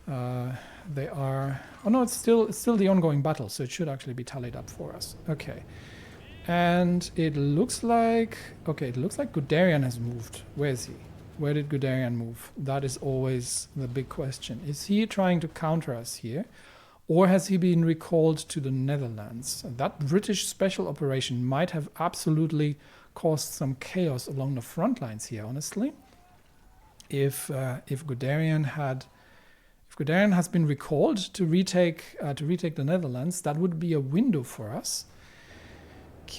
they are. Oh no, it's still the ongoing battle, so it should actually be tallied up for us. Okay. And it looks like Guderian has moved. Where is he? Where did Guderian move? That is always the big question. Is he trying to counter us here? Or has he been recalled to the Netherlands? That British special operation might have absolutely caused some chaos along the front lines here, honestly. If Guderian has been recalled to retake the Netherlands, that would be a window for us. Is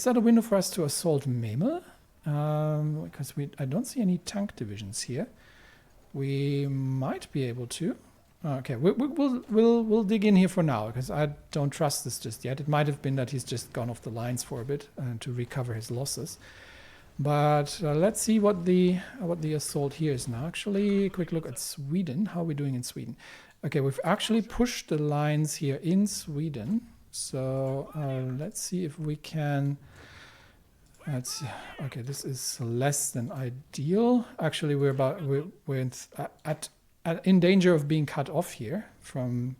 that a window for us to assault Memel? Because I don't see any tank divisions here. We might be able to. Okay, we'll dig in here for now, because I don't trust this just yet. It might have been that he's just gone off the lines for a bit to recover his losses. But let's see what the assault here is now. Actually, a quick look at Sweden. How are we doing in Sweden? Okay, we've actually pushed the lines here in Sweden. So let's see if we can. Okay, this is less than ideal. Actually, we're in danger of being cut off here from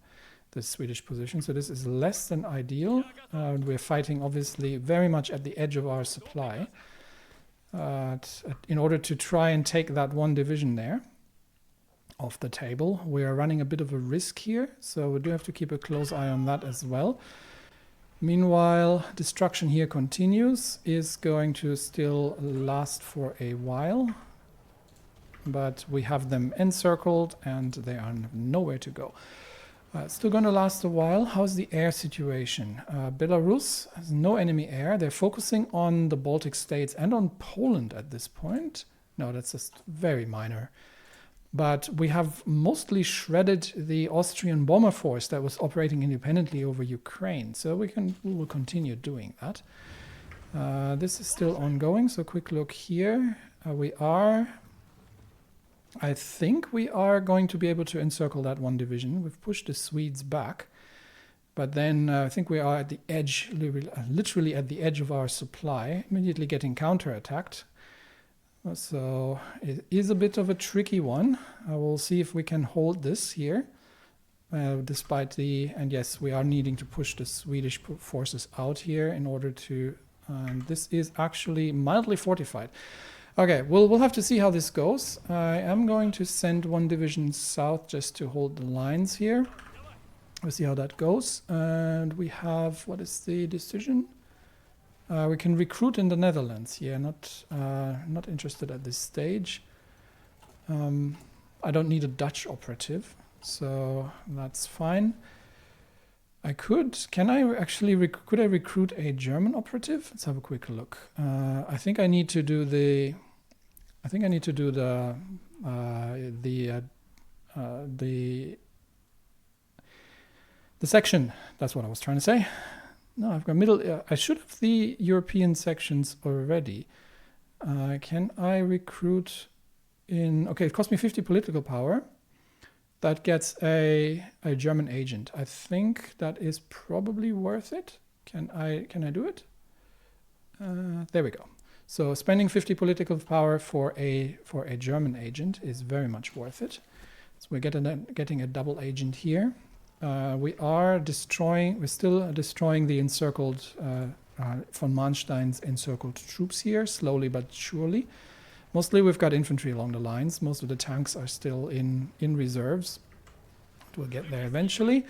the Swedish position. So this is less than ideal. We're fighting obviously very much at the edge of our supply in order to try and take that one division there off the table. We are running a bit of a risk here, so we do have to keep a close eye on that as well. Meanwhile, destruction here continues, is going to still last for a while, but we have them encircled and they are nowhere to go. Still going to last a while. How's the air situation? Belarus has no enemy air. They're focusing on the Baltic states and on Poland at this point. No, that's just very minor. But we have mostly shredded the Austrian bomber force that was operating independently over Ukraine. So we will continue doing that. This is still ongoing. So quick look here. I think we are going to be able to encircle that one division. We've pushed the Swedes back. But then I think we are at the edge, literally at the edge of our supply, immediately getting counterattacked. So it is a bit of a tricky one. I will see if we can hold this here, despite and yes, we are needing to push the Swedish forces out here in order to, this is actually mildly fortified. Okay, we'll have to see how this goes. I am going to send one division south just to hold the lines here. We'll see how that goes. And we have, what is the decision? We can recruit in the Netherlands. Yeah, not interested at this stage. I don't need a Dutch operative, so that's fine. Could I recruit a German operative? Let's have a quick look. I think I need to do I think I need to do the section. That's what I was trying to say. No, I've got middle. I should have the European sections already. Can I recruit in? Okay, it cost me 50 political power. That gets a German agent. I think that is probably worth it. Can I do it? There we go. So spending 50 political power for a German agent is very much worth it. So we're getting a double agent here. We're still destroying the encircled von Manstein's encircled troops here, slowly but surely. Mostly we've got infantry along the lines. Most of the tanks are still in reserves. We'll get there eventually.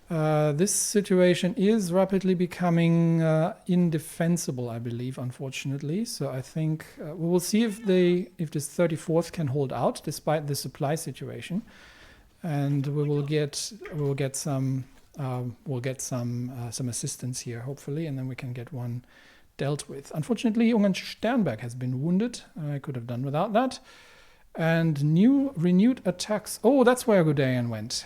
This situation is rapidly becoming indefensible, I believe, unfortunately. So I think we will see if this 34th can hold out despite the supply situation, and we'll get some assistance here, hopefully, and then we can get one dealt with. Unfortunately, Ungarn Sternberg has been wounded. I could have done without that. And renewed attacks. Oh, that's where Guderian went.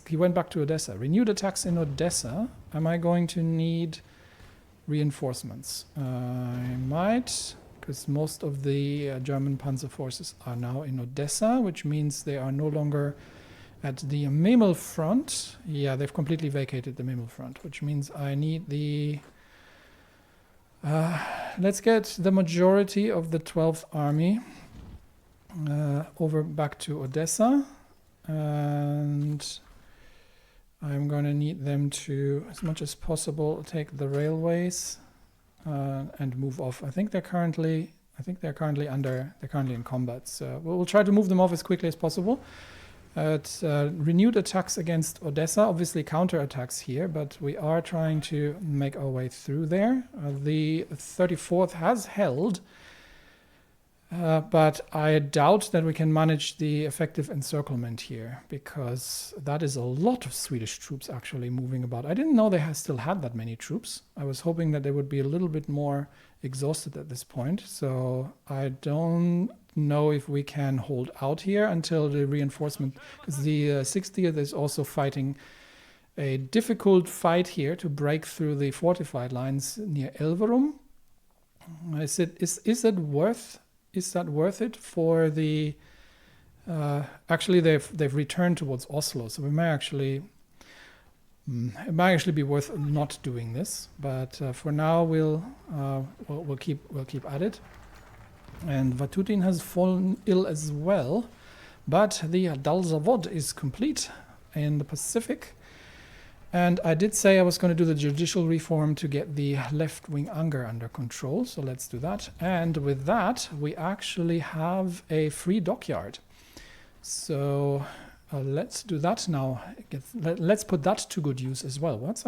He went back to Odessa. Renewed attacks in Odessa. Am I going to need reinforcements? I might, because most of the German panzer forces are now in Odessa, which means they are no longer at the Memel front. Yeah, they've completely vacated the Memel front, which means I need the... let's get the majority of the 12th Army over back to Odessa, and I'm going to need them to, as much as possible, take the railways and move off. I think they're currently in combat, so we'll try to move them off as quickly as possible. Renewed attacks against Odessa, obviously counterattacks here, but we are trying to make our way through there. The 34th has held, but I doubt that we can manage the effective encirclement here, because that is a lot of Swedish troops actually moving about. I didn't know they still had that many troops. I was hoping that they would be a little bit more exhausted at this point, so I don't know if we can hold out here until the reinforcement, because the 60th is also fighting a difficult fight here to break through the fortified lines near Elverum. Is that worth it for the... actually, they've returned towards Oslo, so it might actually be worth not doing this. But for now, we'll keep at it. And Vatutin has fallen ill as well, but the Dalzavod is complete in the Pacific. And I did say I was going to do the judicial reform to get the left-wing Anger under control, so let's do that. And with that, we actually have a free dockyard. So let's do that now. Let's put that to good use as well. What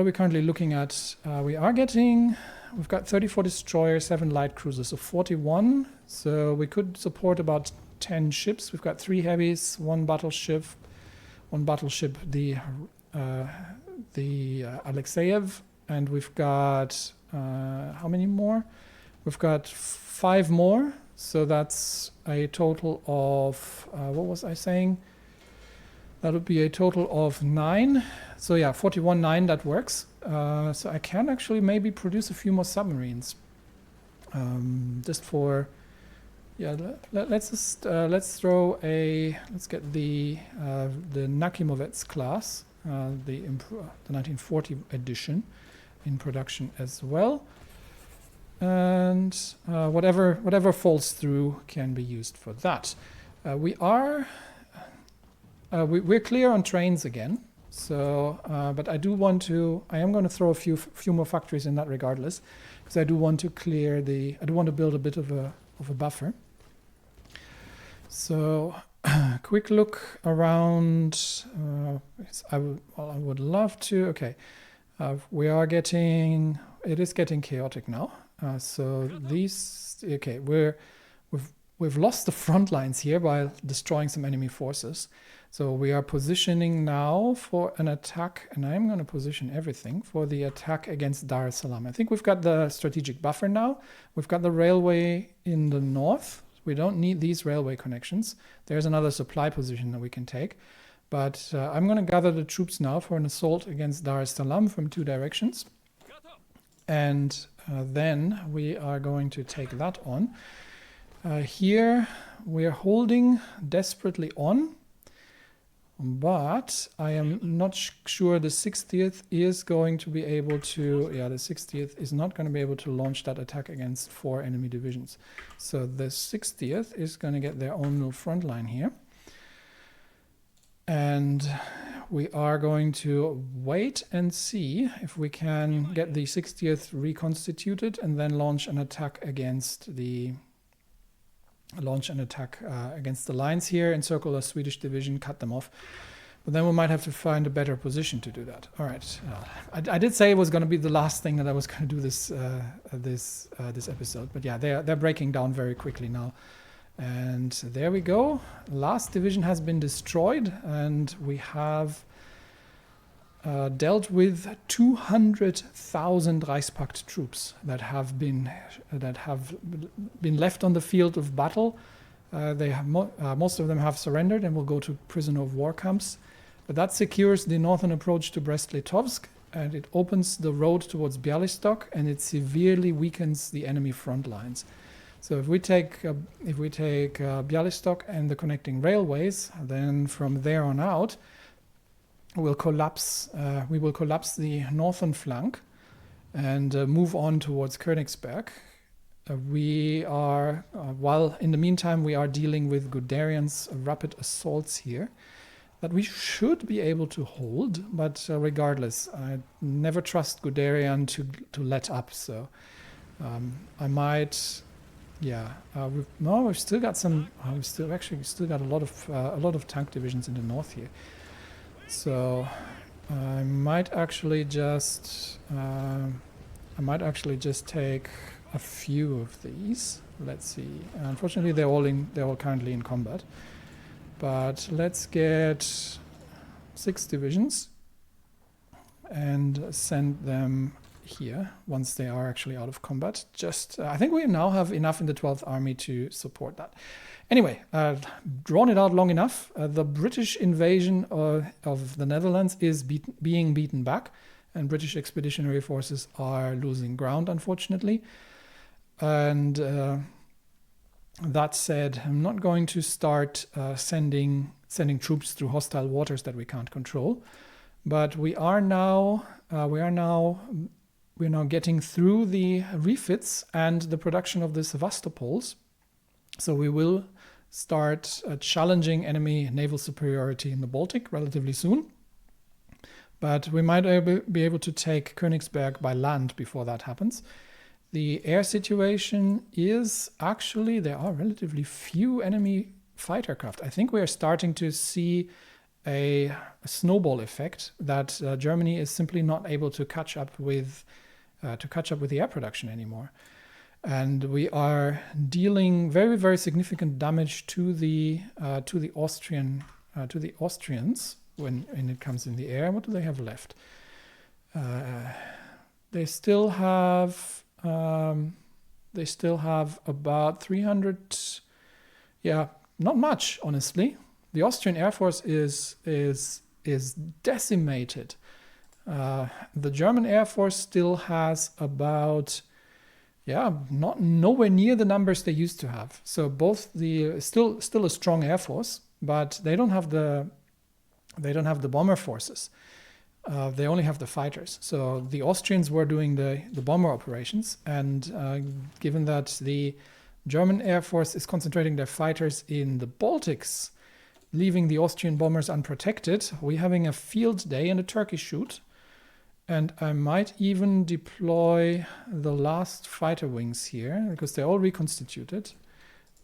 are we currently looking at? We've got 34 destroyers, 7 light cruisers, so 41. So we could support about 10 ships. We've got 3 heavies, 1 battleship, the Alexeyev, and we've got how many more? We've got 5 more. So that's a total of what was I saying? That would be a total of 9. So yeah, 41-9, that works. So I can actually maybe produce a few more submarines. Just for, yeah, let's get the Nakimovets class, the 1940 edition in production as well. And whatever falls through can be used for that. We're clear on trains again. So, but I am going to throw a few more factories in that regardless, because I do want to build a bit of a buffer. So, quick look around. I would love to. Okay, it is getting chaotic now. So these. Okay, we've we've lost the front lines here by destroying some enemy forces. So we are positioning now for an attack, and I'm going to position everything for the attack against Dar es Salaam. I think we've got the strategic buffer now. We've got the railway in the north. We don't need these railway connections. There's another supply position that we can take. But I'm going to gather the troops now for an assault against Dar es Salaam from 2 directions. And then we are going to take that on. Here we are holding desperately on. But I am not sure the 60th is going to be able to, the 60th is not going to be able to launch that attack against 4 enemy divisions. So the 60th is going to get their own new front line here. And we are going to wait and see if we can get the 60th reconstituted and then launch an attack against the lines here, encircle a Swedish division, cut them off. But then we might have to find a better position to do that. All right. I did say it was going to be the last thing that I was going to do this episode. But yeah, they're breaking down very quickly now. And there we go. Last division has been destroyed, and we have dealt with 200,000 Reichspakt troops that have been left on the field of battle. Most of them have surrendered and will go to prisoner of war camps. But that secures the northern approach to Brest-Litovsk, and it opens the road towards Bialystok, and it severely weakens the enemy front lines. So if we take Bialystok and the connecting railways, then from there on out, we will collapse the northern flank and move on towards Königsberg. While in the meantime we are dealing with Guderian's rapid assaults here that we should be able to hold, but regardless, I never trust Guderian to let up. So I might. We've still got some. We've still got a lot of tank divisions in the north here. So I might actually just take a few of these. Let's see. Unfortunately, they're all currently in combat. But let's get 6 divisions and send them here once they are actually out of combat. I think we now have enough in the 12th Army to support that. Anyway, drawn it out long enough. The British invasion of the Netherlands is being beaten back, and British expeditionary forces are losing ground, unfortunately. And that said, I'm not going to start sending troops through hostile waters that we can't control, but we are now getting through the refits and the production of the Sevastopols. So we will start challenging enemy naval superiority in the Baltic relatively soon. But we might be able to take Königsberg by land before that happens. The air situation is actually, there are relatively few enemy fighter craft. I think we are starting to see a snowball effect that Germany is simply not able to catch up with the air production anymore. And we are dealing very, very significant damage to the Austrians when it comes in the air. What do they have left? They still have about 300. Yeah, not much, honestly. The Austrian Air Force is decimated. The German Air Force still has about, nowhere near the numbers they used to have. So both still a strong Air Force, but they don't have the bomber forces. They only have the fighters. So the Austrians were doing the bomber operations, and given that the German Air Force is concentrating their fighters in the Baltics, leaving the Austrian bombers unprotected, we're having a field day and a turkey shoot. And I might even deploy the last fighter wings here, because they're all reconstituted,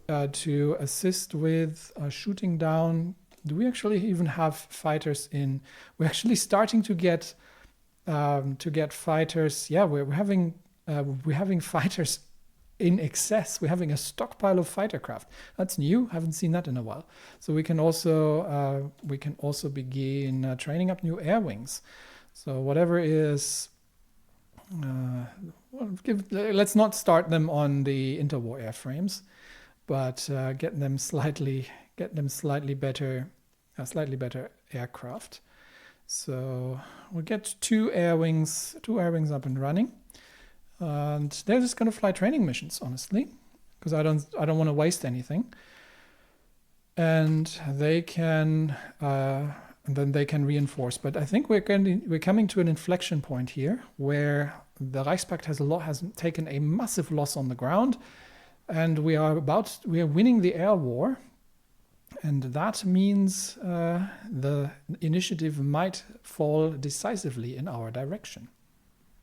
to assist with shooting down. Do we actually even have fighters in? We're actually starting to get fighters. Yeah, we're having fighters in excess. We're having a stockpile of fighter craft. That's new. Haven't seen that in a while. So we can also begin training up new air wings. So whatever is, let's not start them on the interwar airframes, but get them slightly better aircraft. So we'll get two air wings up and running, and they're just going to fly training missions, honestly, because I don't want to waste anything. And they can, and then they can reinforce. But I think we're coming to an inflection point here, where the Reichspakt has taken a massive loss on the ground, and we are winning the air war. And that means the initiative might fall decisively in our direction.